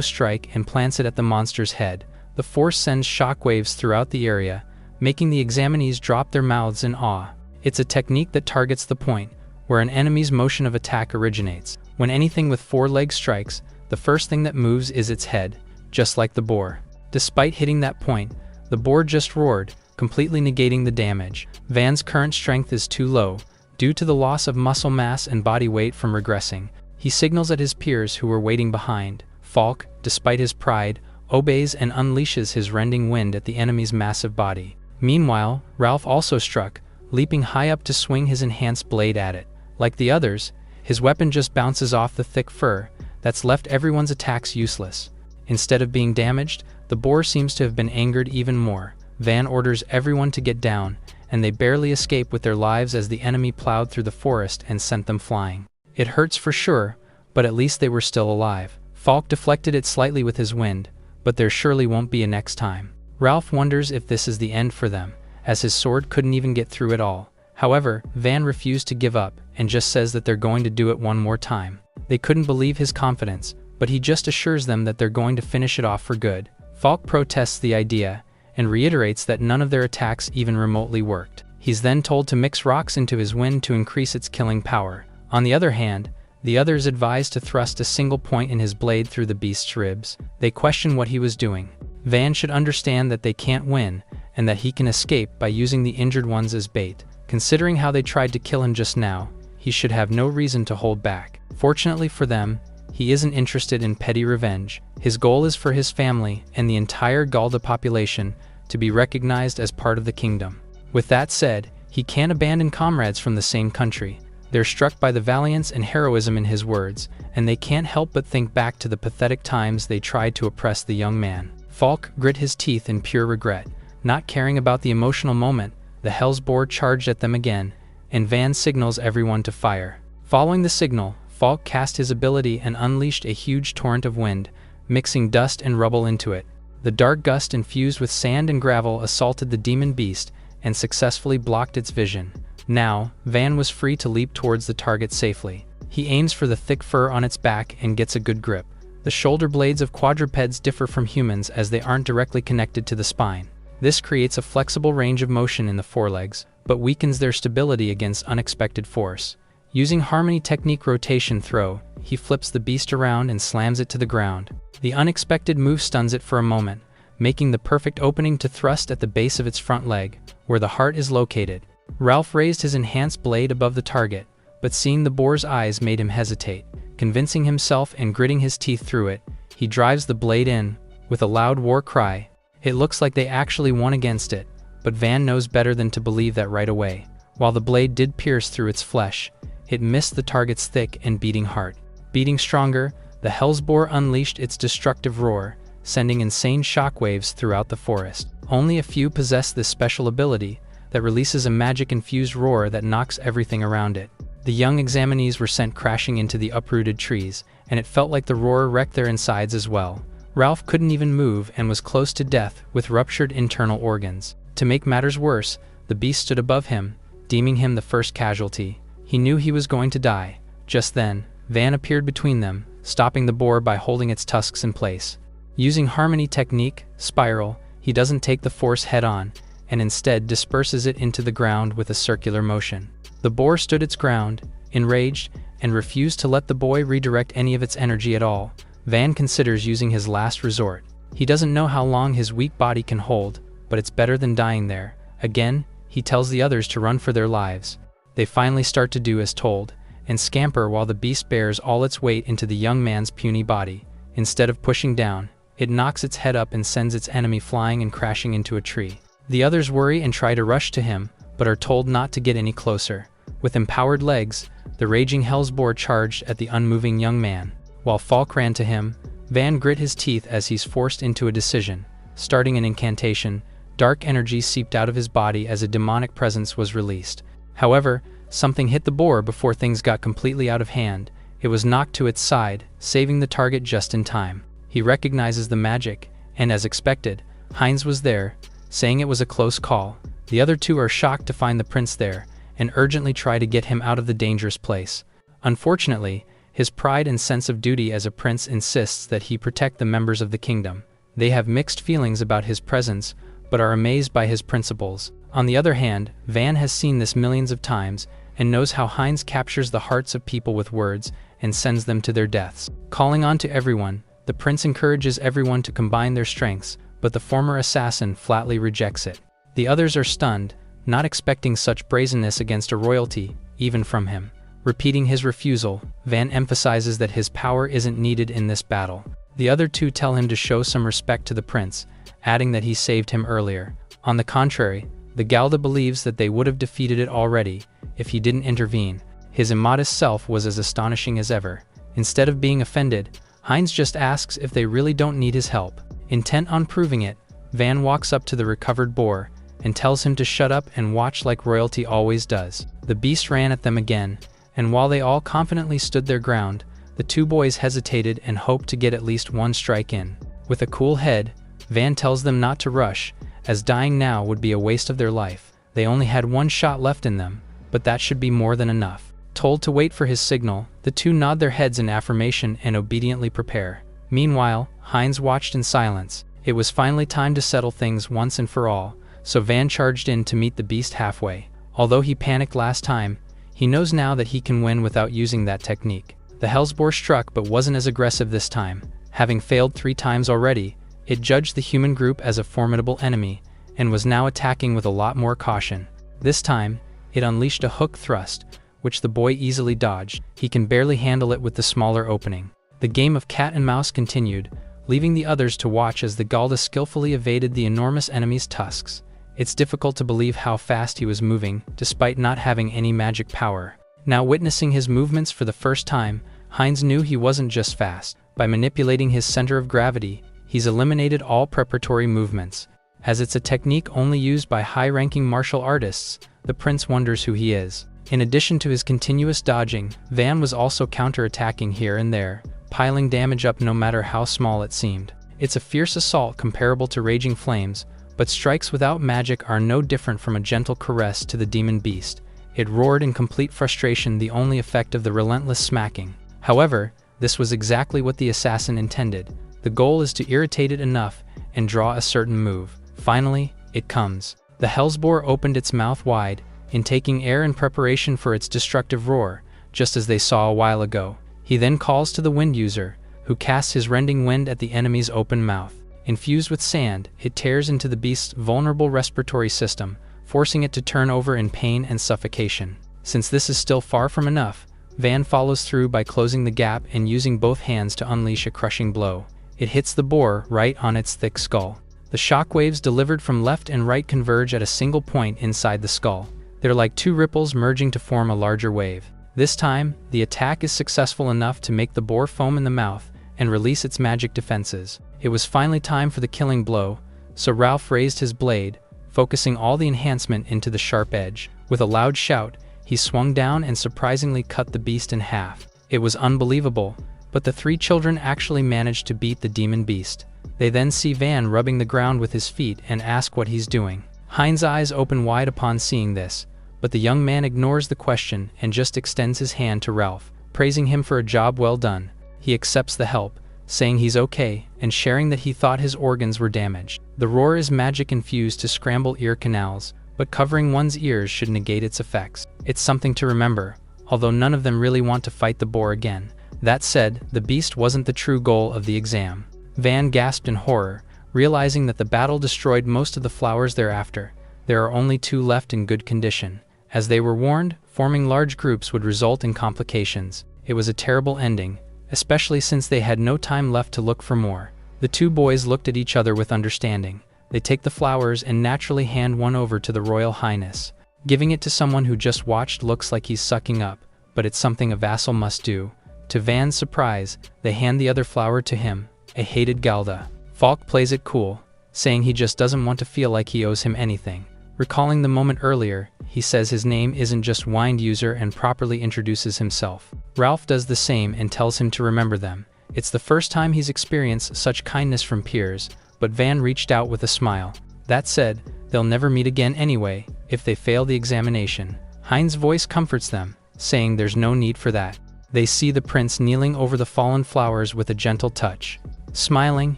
strike and plants it at the monster's head. The force sends shockwaves throughout the area, making the examinees drop their mouths in awe. It's a technique that targets the point, where an enemy's motion of attack originates. When anything with 4 legs strikes, the first thing that moves is its head, just like the boar. Despite hitting that point, the boar just roared, completely negating the damage. Van's current strength is too low, due to the loss of muscle mass and body weight from regressing. He signals at his peers who were waiting behind. Falk, despite his pride, obeys and unleashes his rending wind at the enemy's massive body. Meanwhile, Ralph also struck, leaping high up to swing his enhanced blade at it. Like the others, his weapon just bounces off the thick fur that's left everyone's attacks useless. Instead of being damaged, the boar seems to have been angered even more. Van orders everyone to get down, and they barely escape with their lives as the enemy plowed through the forest and sent them flying. It hurts for sure, but at least they were still alive. Falk deflected it slightly with his wind, but there surely won't be a next time. Ralph wonders if this is the end for them, as his sword couldn't even get through it all. However, Van refused to give up and just says that they're going to do it one more time. They couldn't believe his confidence, but he just assures them that they're going to finish it off for good. Falk protests the idea and reiterates that none of their attacks even remotely worked. He's then told to mix rocks into his wind to increase its killing power. On the other hand, the others advised to thrust a single point in his blade through the beast's ribs. They question what he was doing. Van should understand that they can't win, and that he can escape by using the injured ones as bait. Considering how they tried to kill him just now, he should have no reason to hold back. Fortunately for them, he isn't interested in petty revenge. His goal is for his family and the entire Galda population to be recognized as part of the kingdom. With that said, he can't abandon comrades from the same country. They're struck by the valiance and heroism in his words, and they can't help but think back to the pathetic times they tried to oppress the young man. Falk grit his teeth in pure regret. Not caring about the emotional moment, the Hellsboar charged at them again, and Van signals everyone to fire. Following the signal, Falk cast his ability and unleashed a huge torrent of wind, mixing dust and rubble into it. The dark gust infused with sand and gravel assaulted the demon beast and successfully blocked its vision. Now, Van was free to leap towards the target safely. He aims for the thick fur on its back and gets a good grip. The shoulder blades of quadrupeds differ from humans as they aren't directly connected to the spine. This creates a flexible range of motion in the forelegs, but weakens their stability against unexpected force. Using Harmony Technique rotation throw, he flips the beast around and slams it to the ground. The unexpected move stuns it for a moment, making the perfect opening to thrust at the base of its front leg, where the heart is located. Ralph raised his enhanced blade above the target, but seeing the boar's eyes made him hesitate. Convincing himself and gritting his teeth through it, he drives the blade in, with a loud war cry. It looks like they actually won against it, but Van knows better than to believe that right away. While the blade did pierce through its flesh, it missed the target's thick and beating heart. Beating stronger, the Hellsboar unleashed its destructive roar, sending insane shockwaves throughout the forest. Only a few possess this special ability that releases a magic-infused roar that knocks everything around it. The young examinees were sent crashing into the uprooted trees, and it felt like the roar wrecked their insides as well. Ralph couldn't even move and was close to death with ruptured internal organs. To make matters worse, the beast stood above him, deeming him the first casualty. He knew he was going to die. Just then, Van appeared between them, stopping the boar by holding its tusks in place. Using Harmony Technique, Spiral, he doesn't take the force head-on, and instead disperses it into the ground with a circular motion. The boar stood its ground, enraged, and refused to let the boy redirect any of its energy at all. Van considers using his last resort. He doesn't know how long his weak body can hold, but it's better than dying there. Again, he tells the others to run for their lives. They finally start to do as told, and scamper while the beast bears all its weight into the young man's puny body. Instead of pushing down, it knocks its head up and sends its enemy flying and crashing into a tree. The others worry and try to rush to him, but are told not to get any closer. With empowered legs, the raging Hellsboar charged at the unmoving young man. While Falk ran to him, Van grit his teeth as he's forced into a decision. Starting an incantation, dark energy seeped out of his body as a demonic presence was released. However, something hit the boar before things got completely out of hand. It was knocked to its side, saving the target just in time. He recognizes the magic, and as expected, Heinz was there, saying it was a close call. The other two are shocked to find the prince there, and urgently try to get him out of the dangerous place. Unfortunately, his pride and sense of duty as a prince insists that he protect the members of the kingdom. They have mixed feelings about his presence, but are amazed by his principles. On the other hand, Van has seen this millions of times, and knows how Heinz captures the hearts of people with words and sends them to their deaths. Calling on to everyone, the prince encourages everyone to combine their strengths, but the former assassin flatly rejects it. The others are stunned, not expecting such brazenness against a royalty, even from him. Repeating his refusal, Van emphasizes that his power isn't needed in this battle. The other two tell him to show some respect to the prince, adding that he saved him earlier. On the contrary, the Galda believes that they would have defeated it already if he didn't intervene. His immodest self was as astonishing as ever. Instead of being offended, Heinz just asks if they really don't need his help. Intent on proving it, Van walks up to the recovered boar and tells him to shut up and watch like royalty always does. The beast ran at them again, and while they all confidently stood their ground, the two boys hesitated and hoped to get at least one strike in. With a cool head, Van tells them not to rush, as dying now would be a waste of their life. They only had one shot left in them, but that should be more than enough. Told to wait for his signal, the two nod their heads in affirmation and obediently prepare. Meanwhile, Heinz watched in silence. It was finally time to settle things once and for all, so Van charged in to meet the beast halfway. Although he panicked last time, he knows now that he can win without using that technique. The Hellsboar struck but wasn't as aggressive this time. Having failed 3 times already, it judged the human group as a formidable enemy, and was now attacking with a lot more caution. This time, it unleashed a hook thrust, which the boy easily dodged. He can barely handle it with the smaller opening. The game of cat and mouse continued, leaving the others to watch as the Galda skillfully evaded the enormous enemy's tusks. It's difficult to believe how fast he was moving, despite not having any magic power. Now witnessing his movements for the first time, Heinz knew he wasn't just fast. By manipulating his center of gravity, he's eliminated all preparatory movements. As it's a technique only used by high-ranking martial artists, the prince wonders who he is. In addition to his continuous dodging, Van was also counter-attacking here and there, piling damage up no matter how small it seemed. It's a fierce assault comparable to raging flames, but strikes without magic are no different from a gentle caress to the demon beast. It roared in complete frustration, the only effect of the relentless smacking. However, this was exactly what the assassin intended. The goal is to irritate it enough and draw a certain move. Finally, it comes. The Hellsboar opened its mouth wide, intaking air in preparation for its destructive roar, just as they saw a while ago. He then calls to the wind user, who casts his rending wind at the enemy's open mouth. Infused with sand, it tears into the beast's vulnerable respiratory system, forcing it to turn over in pain and suffocation. Since this is still far from enough, Van follows through by closing the gap and using both hands to unleash a crushing blow. It hits the boar right on its thick skull. The shockwaves delivered from left and right converge at a single point inside the skull. They're like 2 ripples merging to form a larger wave. This time, the attack is successful enough to make the boar foam in the mouth and release its magic defenses. It was finally time for the killing blow, so Ralph raised his blade, focusing all the enhancement into the sharp edge. With a loud shout, he swung down and surprisingly cut the beast in half. It was unbelievable, but the 3 children actually managed to beat the demon beast. They then see Van rubbing the ground with his feet and ask what he's doing. Heinz's eyes open wide upon seeing this, but the young man ignores the question and just extends his hand to Ralph, praising him for a job well done. He accepts the help, saying he's okay, and sharing that he thought his organs were damaged. The roar is magic infused to scramble ear canals, but covering one's ears should negate its effects. It's something to remember, although none of them really want to fight the boar again. That said, the beast wasn't the true goal of the exam. Van gasped in horror, realizing that the battle destroyed most of the flowers thereafter. There are only 2 left in good condition. As they were warned, forming large groups would result in complications. It was a terrible ending, especially since they had no time left to look for more. The 2 boys looked at each other with understanding. They take the flowers and naturally hand one over to the Royal Highness. Giving it to someone who just watched looks like he's sucking up, but it's something a vassal must do. To Van's surprise, they hand the other flower to him, a hated Galda. Falk plays it cool, saying he just doesn't want to feel like he owes him anything. Recalling the moment earlier, he says his name isn't just Wind User and properly introduces himself. Ralph does the same and tells him to remember them. It's the first time he's experienced such kindness from peers, but Van reached out with a smile. That said, they'll never meet again anyway, if they fail the examination. Hein's voice comforts them, saying there's no need for that. They see the prince kneeling over the fallen flowers with a gentle touch. Smiling,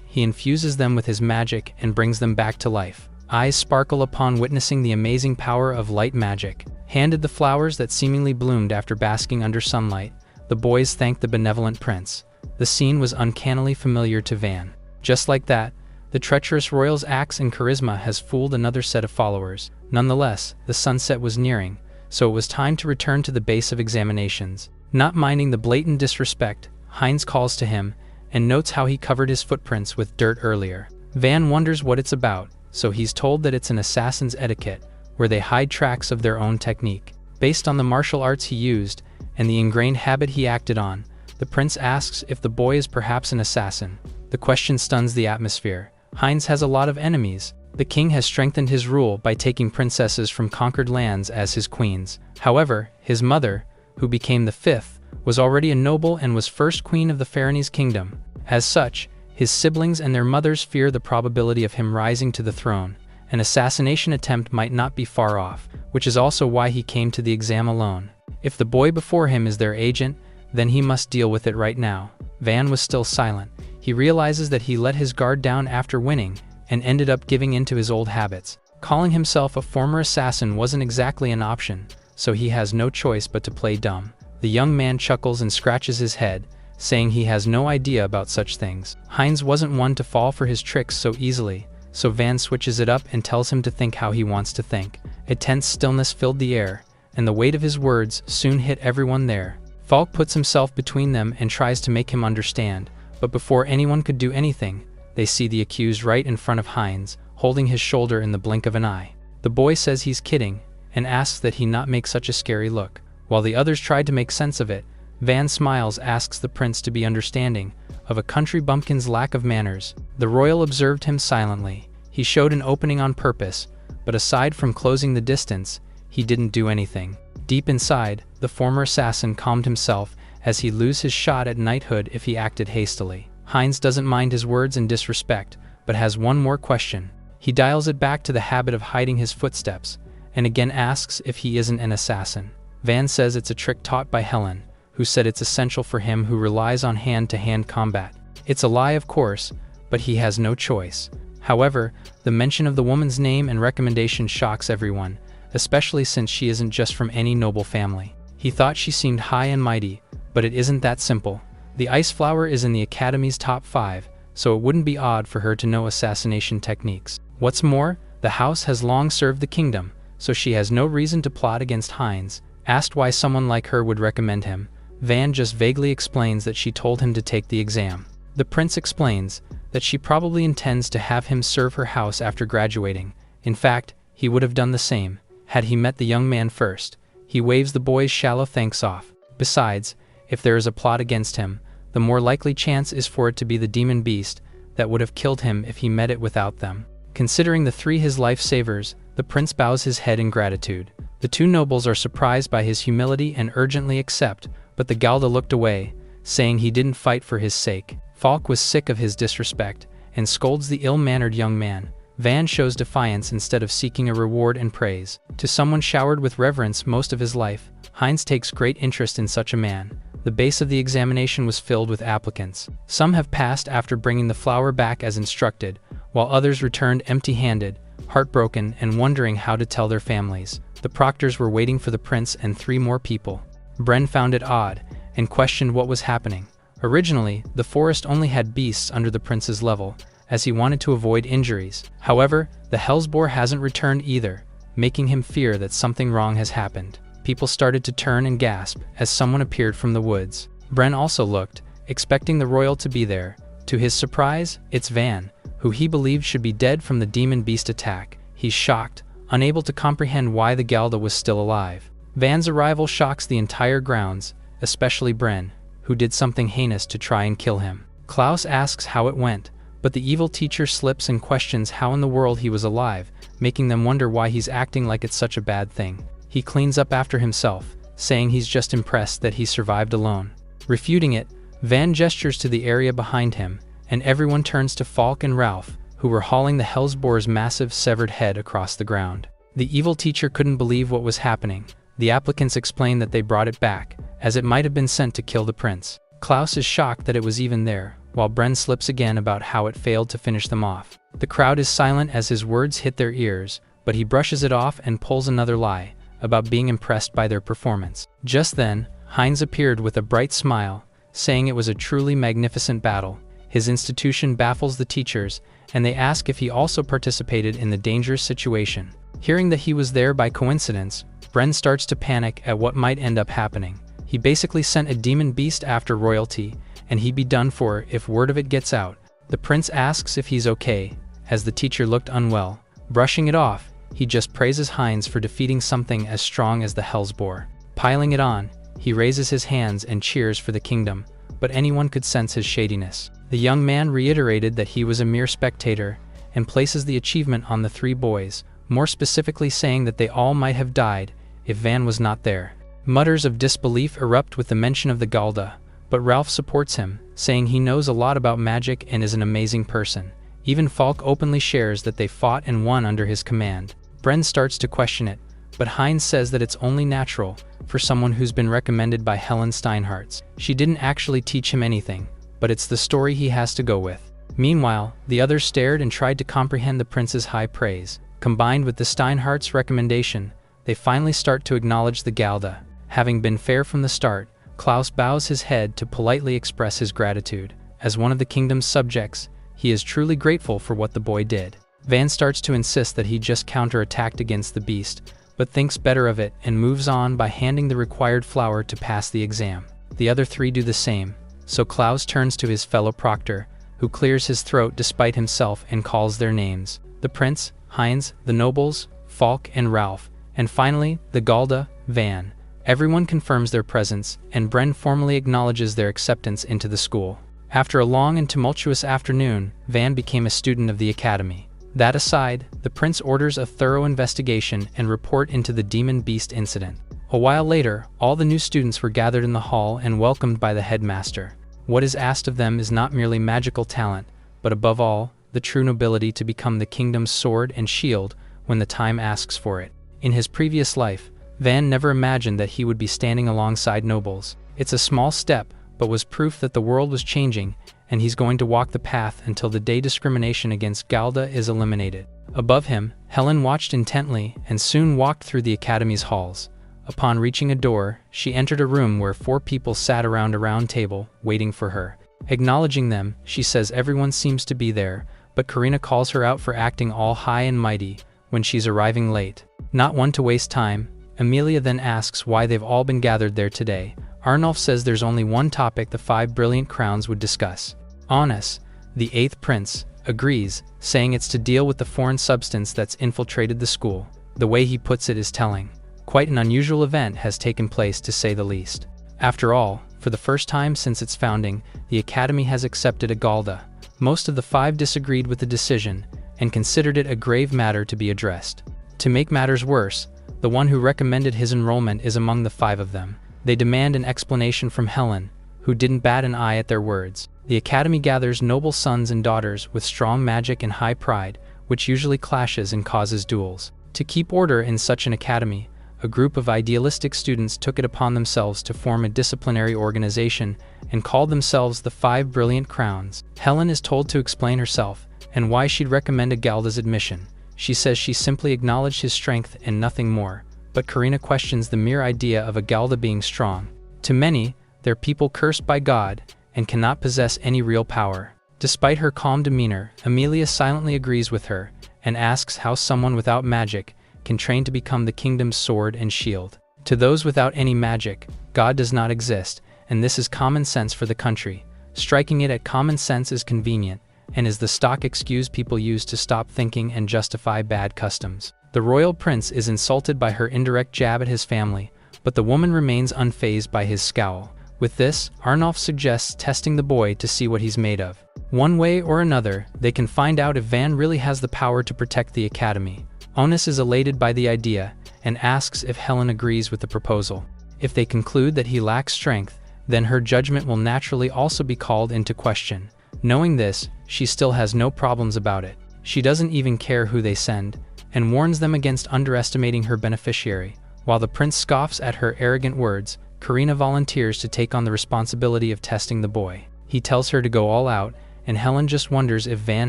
he infuses them with his magic and brings them back to life. Eyes sparkle upon witnessing the amazing power of light magic. Handed the flowers that seemingly bloomed after basking under sunlight, the boys thanked the benevolent prince. The scene was uncannily familiar to Van. Just like that, the treacherous royal's acts and charisma has fooled another set of followers. Nonetheless, the sunset was nearing, so it was time to return to the base of examinations. Not minding the blatant disrespect, Heinz calls to him and notes how he covered his footprints with dirt earlier. Van wonders what it's about, so he's told that it's an assassin's etiquette, where they hide tracks of their own technique. Based on the martial arts he used and the ingrained habit he acted on, the prince asks if the boy is perhaps an assassin. The question stuns the atmosphere. Heinz has a lot of enemies. The king has strengthened his rule by taking princesses from conquered lands as his queens. However, his mother, who became the fifth, was already a noble and was first queen of the Faranese kingdom. As such, his siblings and their mothers fear the probability of him rising to the throne. An assassination attempt might not be far off, which is also why he came to the exam alone. If the boy before him is their agent, then he must deal with it right now. Van was still silent. He realizes that he let his guard down after winning and ended up giving in to his old habits. Calling himself a former assassin wasn't exactly an option, so he has no choice but to play dumb. The young man chuckles and scratches his head, saying he has no idea about such things. Heinz wasn't one to fall for his tricks so easily, so Van switches it up and tells him to think how he wants to think. A tense stillness filled the air, and the weight of his words soon hit everyone there. Falk puts himself between them and tries to make him understand, but before anyone could do anything, they see the accused right in front of Heinz, holding his shoulder in the blink of an eye. The boy says he's kidding, and asks that he not make such a scary look. While the others tried to make sense of it, Van smiles, asks the prince to be understanding of a country bumpkin's lack of manners. The royal observed him silently. He showed an opening on purpose, but aside from closing the distance, he didn't do anything. Deep inside, the former assassin calmed himself as he lose his shot at knighthood if he acted hastily. Heinz doesn't mind his words and disrespect, but has one more question. He dials it back to the habit of hiding his footsteps, and again asks if he isn't an assassin. Van says it's a trick taught by Helen, who said it's essential for him who relies on hand-to-hand combat. It's a lie, of course, but he has no choice. However, the mention of the woman's name and recommendation shocks everyone, especially since she isn't just from any noble family. He thought she seemed high and mighty, but it isn't that simple. The ice flower is in the Academy's top 5, so it wouldn't be odd for her to know assassination techniques. What's more, the house has long served the kingdom, so she has no reason to plot against Heinz. Asked why someone like her would recommend him, Van just vaguely explains that she told him to take the exam. The prince explains that she probably intends to have him serve her house after graduating. In fact, he would have done the same, had he met the young man first. He waves the boy's shallow thanks off. Besides, if there is a plot against him, the more likely chance is for it to be the demon beast that would have killed him if he met it without them. Considering the three his lifesavers, the prince bows his head in gratitude. The two nobles are surprised by his humility and urgently accept, but the Galda looked away, saying he didn't fight for his sake. Falk was sick of his disrespect, and scolds the ill-mannered young man. Van shows defiance instead of seeking a reward and praise. To someone showered with reverence most of his life, Heinz takes great interest in such a man. The base of the examination was filled with applicants. Some have passed after bringing the flower back as instructed, while others returned empty-handed, heartbroken and wondering how to tell their families. The proctors were waiting for the prince and 3 more people. Bren found it odd, and questioned what was happening. Originally, the forest only had beasts under the prince's level, as he wanted to avoid injuries. However, the Hellsboar hasn't returned either, making him fear that something wrong has happened. People started to turn and gasp as someone appeared from the woods. Bren also looked, expecting the royal to be there. To his surprise, it's Van, who he believed should be dead from the demon beast attack. He's shocked, unable to comprehend why the Galda was still alive. Van's arrival shocks the entire grounds, especially Bren, who did something heinous to try and kill him. Klaus asks how it went, but the evil teacher slips and questions how in the world he was alive, making them wonder why he's acting like it's such a bad thing. He cleans up after himself, saying he's just impressed that he survived alone. Refuting it, Van gestures to the area behind him, and everyone turns to Falk and Ralph, who were hauling the Hellsboar's massive severed head across the ground. The evil teacher couldn't believe what was happening. The applicants explained that they brought it back, as it might have been sent to kill the prince. Klaus is shocked that it was even there, while Bren slips again about how it failed to finish them off. The crowd is silent as his words hit their ears, but he brushes it off and pulls another lie, about being impressed by their performance. Just then, Heinz appeared with a bright smile, saying it was a truly magnificent battle. His institution baffles the teachers, and they ask if he also participated in the dangerous situation. Hearing that he was there by coincidence, Bren starts to panic at what might end up happening. He basically sent a demon beast after royalty, and he'd be done for if word of it gets out. The prince asks if he's okay, as the teacher looked unwell. Brushing it off, he just praises Heinz for defeating something as strong as the Hellsboar. Piling it on, he raises his hands and cheers for the kingdom, but anyone could sense his shadiness. The young man reiterated that he was a mere spectator, and places the achievement on the three boys, more specifically saying that they all might have died if Van was not there. Mutters of disbelief erupt with the mention of the Galda, but Ralph supports him, saying he knows a lot about magic and is an amazing person. Even Falk openly shares that they fought and won under his command. Bren starts to question it, but Heinz says that it's only natural for someone who's been recommended by Helen Steinhartz. She didn't actually teach him anything, but it's the story he has to go with. Meanwhile, the others stared and tried to comprehend the prince's high praise. Combined with the Steinhardt's recommendation, they finally start to acknowledge the Galda. Having been fair from the start, Klaus bows his head to politely express his gratitude. As one of the kingdom's subjects, he is truly grateful for what the boy did. Van starts to insist that he just counterattacked against the beast, but thinks better of it and moves on by handing the required flower to pass the exam. The other three do the same, so Klaus turns to his fellow proctor, who clears his throat despite himself and calls their names. The prince, Heinz, the nobles, Falk and Ralph, and finally, the Galda, Van. Everyone confirms their presence, and Bren formally acknowledges their acceptance into the school. After a long and tumultuous afternoon, Van became a student of the academy. That aside, the prince orders a thorough investigation and report into the demon beast incident. A while later, all the new students were gathered in the hall and welcomed by the headmaster. What is asked of them is not merely magical talent, but above all, the true nobility to become the kingdom's sword and shield when the time asks for it. In his previous life, Van never imagined that he would be standing alongside nobles. It's a small step, but was proof that the world was changing, and he's going to walk the path until the day discrimination against Galda is eliminated. Above him, Helen watched intently and soon walked through the academy's halls. Upon reaching a door, she entered a room where 4 people sat around a round table, waiting for her. Acknowledging them, she says everyone seems to be there, but Karina calls her out for acting all high and mighty when she's arriving late. Not one to waste time, Amelia then asks why they've all been gathered there today. Arnulf says there's only one topic the 5 brilliant crowns would discuss. Honus, the 8th prince, agrees, saying it's to deal with the foreign substance that's infiltrated the school. The way he puts it is telling. Quite an unusual event has taken place, to say the least. After all, for the first time since its founding, the Academy has accepted a Galda. Most of the 5 disagreed with the decision, and considered it a grave matter to be addressed. To make matters worse, the one who recommended his enrollment is among the 5 of them. They demand an explanation from Helen, who didn't bat an eye at their words. The Academy gathers noble sons and daughters with strong magic and high pride, which usually clashes and causes duels. To keep order in such an academy, a group of idealistic students took it upon themselves to form a disciplinary organization and called themselves the 5 Brilliant Crowns. Helen is told to explain herself and why she'd recommend a Galda's admission. She says she simply acknowledged his strength and nothing more, but Karina questions the mere idea of a Galda being strong. To many, they're people cursed by God and cannot possess any real power. Despite her calm demeanor, Amelia silently agrees with her and asks how someone without magic can train to become the kingdom's sword and shield. To those without any magic, God does not exist, and this is common sense for the country. Striking it at common sense is convenient, and is the stock excuse people use to stop thinking and justify bad customs. The royal prince is insulted by her indirect jab at his family, but the woman remains unfazed by his scowl. With this, Arnulf suggests testing the boy to see what he's made of. One way or another, they can find out if Van really has the power to protect the academy. Onus is elated by the idea and asks if Helen agrees with the proposal. If they conclude that he lacks strength, then her judgment will naturally also be called into question. Knowing this, she still has no problems about it. She doesn't even care who they send, and warns them against underestimating her beneficiary. While the prince scoffs at her arrogant words, Karina volunteers to take on the responsibility of testing the boy. He tells her to go all out, and Helen just wonders if Van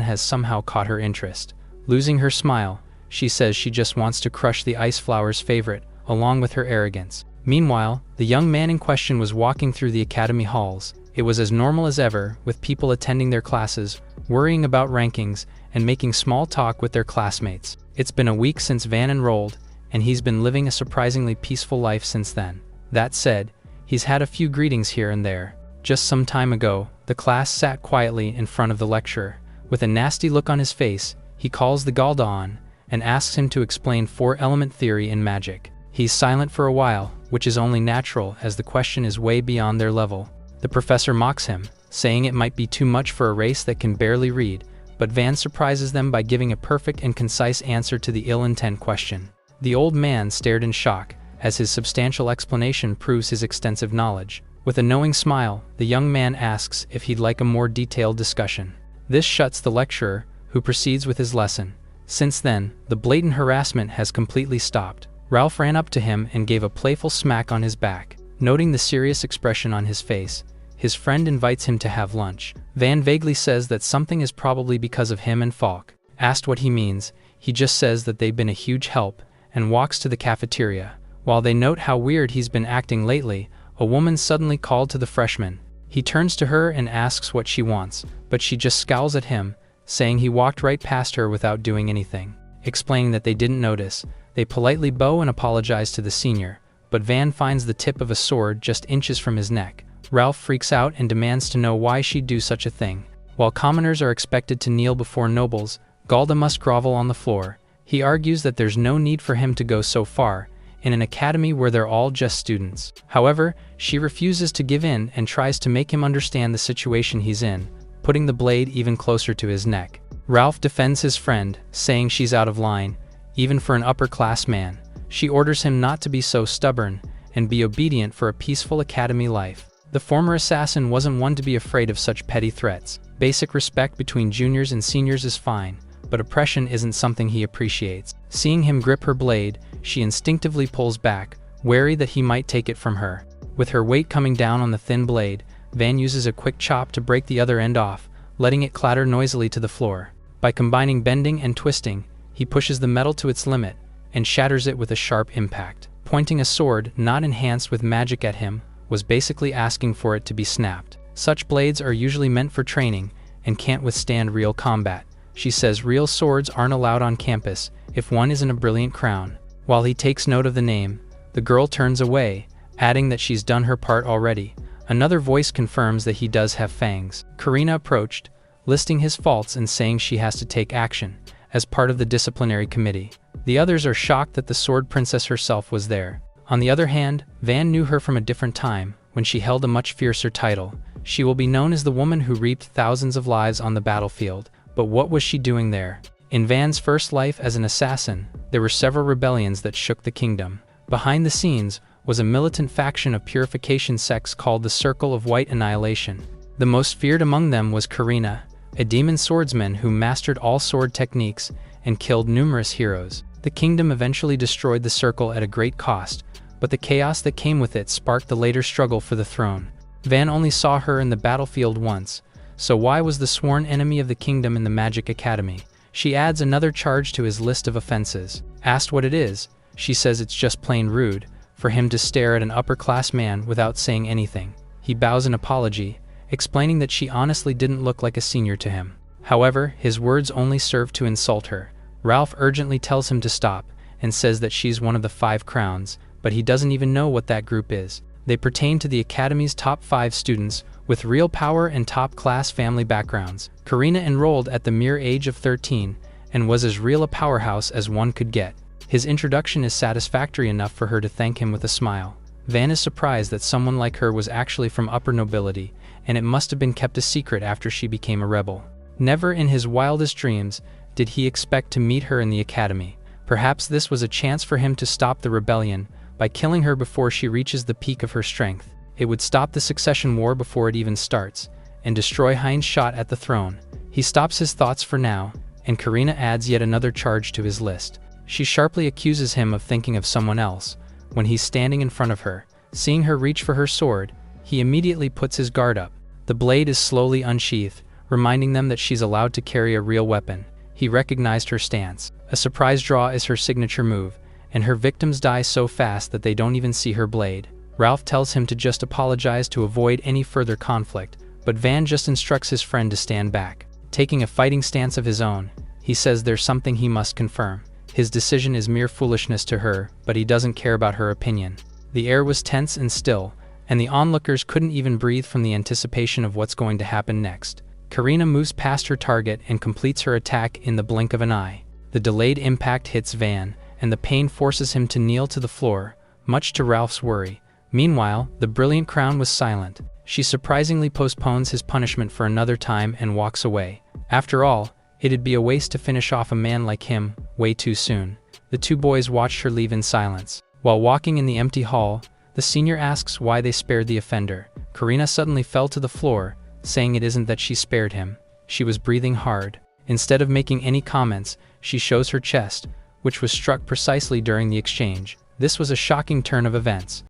has somehow caught her interest. Losing her smile, she says she just wants to crush the ice flower's favorite, along with her arrogance. Meanwhile, the young man in question was walking through the academy halls. It was as normal as ever, with people attending their classes, worrying about rankings, and making small talk with their classmates. It's been a week since Van enrolled, and he's been living a surprisingly peaceful life since then. That said, he's had a few greetings here and there. Just some time ago, the class sat quietly in front of the lecturer. With a nasty look on his face, he calls the Galda on, and asks him to explain four-element theory in magic. He's silent for a while, which is only natural as the question is way beyond their level. The professor mocks him, saying it might be too much for a race that can barely read, but Van surprises them by giving a perfect and concise answer to the ill-intent question. The old man stared in shock, as his substantial explanation proves his extensive knowledge. With a knowing smile, the young man asks if he'd like a more detailed discussion. This shuts the lecturer, who proceeds with his lesson. Since then, the blatant harassment has completely stopped. Ralph ran up to him and gave a playful smack on his back. Noting the serious expression on his face, his friend invites him to have lunch. Van vaguely says that something is probably because of him and Falk. Asked what he means, he just says that they've been a huge help, and walks to the cafeteria. While they note how weird he's been acting lately, a woman suddenly called to the freshman. He turns to her and asks what she wants, but she just scowls at him, saying he walked right past her without doing anything. Explaining that they didn't notice, they politely bow and apologize to the senior, but Van finds the tip of a sword just inches from his neck. Ralph freaks out and demands to know why she'd do such a thing. While commoners are expected to kneel before nobles, Galda must grovel on the floor. He argues that there's no need for him to go so far, in an academy where they're all just students. However, she refuses to give in and tries to make him understand the situation he's in, putting the blade even closer to his neck. Ralph defends his friend, saying she's out of line, even for an upper-class man. She orders him not to be so stubborn, and be obedient for a peaceful academy life. The former assassin wasn't one to be afraid of such petty threats. Basic respect between juniors and seniors is fine, but oppression isn't something he appreciates. Seeing him grip her blade, she instinctively pulls back, wary that he might take it from her. With her weight coming down on the thin blade, Van uses a quick chop to break the other end off, letting it clatter noisily to the floor. By combining bending and twisting, he pushes the metal to its limit, and shatters it with a sharp impact. Pointing a sword not enhanced with magic at him, was basically asking for it to be snapped. Such blades are usually meant for training, and can't withstand real combat. She says real swords aren't allowed on campus, if one isn't a brilliant crown. While he takes note of the name, the girl turns away, adding that she's done her part already. Another voice confirms that he does have fangs. Karina approached, listing his faults and saying she has to take action, as part of the disciplinary committee. The others are shocked that the sword princess herself was there. On the other hand, Van knew her from a different time, when she held a much fiercer title. She will be known as the woman who reaped thousands of lives on the battlefield, but what was she doing there? In Van's first life as an assassin, there were several rebellions that shook the kingdom. Behind the scenes was a militant faction of purification sects called the Circle of White Annihilation. The most feared among them was Karina, a demon swordsman who mastered all sword techniques and killed numerous heroes. The kingdom eventually destroyed the circle at a great cost, but the chaos that came with it sparked the later struggle for the throne. Van only saw her in the battlefield once, so why was the sworn enemy of the kingdom in the Magic Academy? She adds another charge to his list of offenses. Asked what it is, she says it's just plain rude for him to stare at an upper-class man without saying anything. He bows in apology, explaining that she honestly didn't look like a senior to him. However, his words only serve to insult her. Ralph urgently tells him to stop, and says that she's one of the 5 crowns, but he doesn't even know what that group is. They pertain to the Academy's top 5 students, with real power and top-class family backgrounds. Karina enrolled at the mere age of 13, and was as real a powerhouse as one could get. His introduction is satisfactory enough for her to thank him with a smile. Van is surprised that someone like her was actually from upper nobility, and it must have been kept a secret after she became a rebel. Never in his wildest dreams did he expect to meet her in the academy. Perhaps this was a chance for him to stop the rebellion by killing her before she reaches the peak of her strength. It would stop the succession war before it even starts, and destroy Hein's shot at the throne. He stops his thoughts for now, and Karina adds yet another charge to his list. She sharply accuses him of thinking of someone else, when he's standing in front of her. Seeing her reach for her sword, he immediately puts his guard up. The blade is slowly unsheathed, reminding them that she's allowed to carry a real weapon. He recognized her stance. A surprise draw is her signature move, and her victims die so fast that they don't even see her blade. Ralph tells him to just apologize to avoid any further conflict, but Van just instructs his friend to stand back. Taking a fighting stance of his own, he says there's something he must confirm. His decision is mere foolishness to her, but he doesn't care about her opinion. The air was tense and still, and the onlookers couldn't even breathe from the anticipation of what's going to happen next. Karina moves past her target and completes her attack in the blink of an eye. The delayed impact hits Van, and the pain forces him to kneel to the floor, much to Ralph's worry. Meanwhile, the brilliant crown was silent. She surprisingly postpones his punishment for another time and walks away. After all, it'd be a waste to finish off a man like him way too soon. The two boys watched her leave in silence. While walking in the empty hall, the senior asks why they spared the offender. Karina suddenly fell to the floor, saying it isn't that she spared him. She was breathing hard. Instead of making any comments, she shows her chest, which was struck precisely during the exchange. This was a shocking turn of events.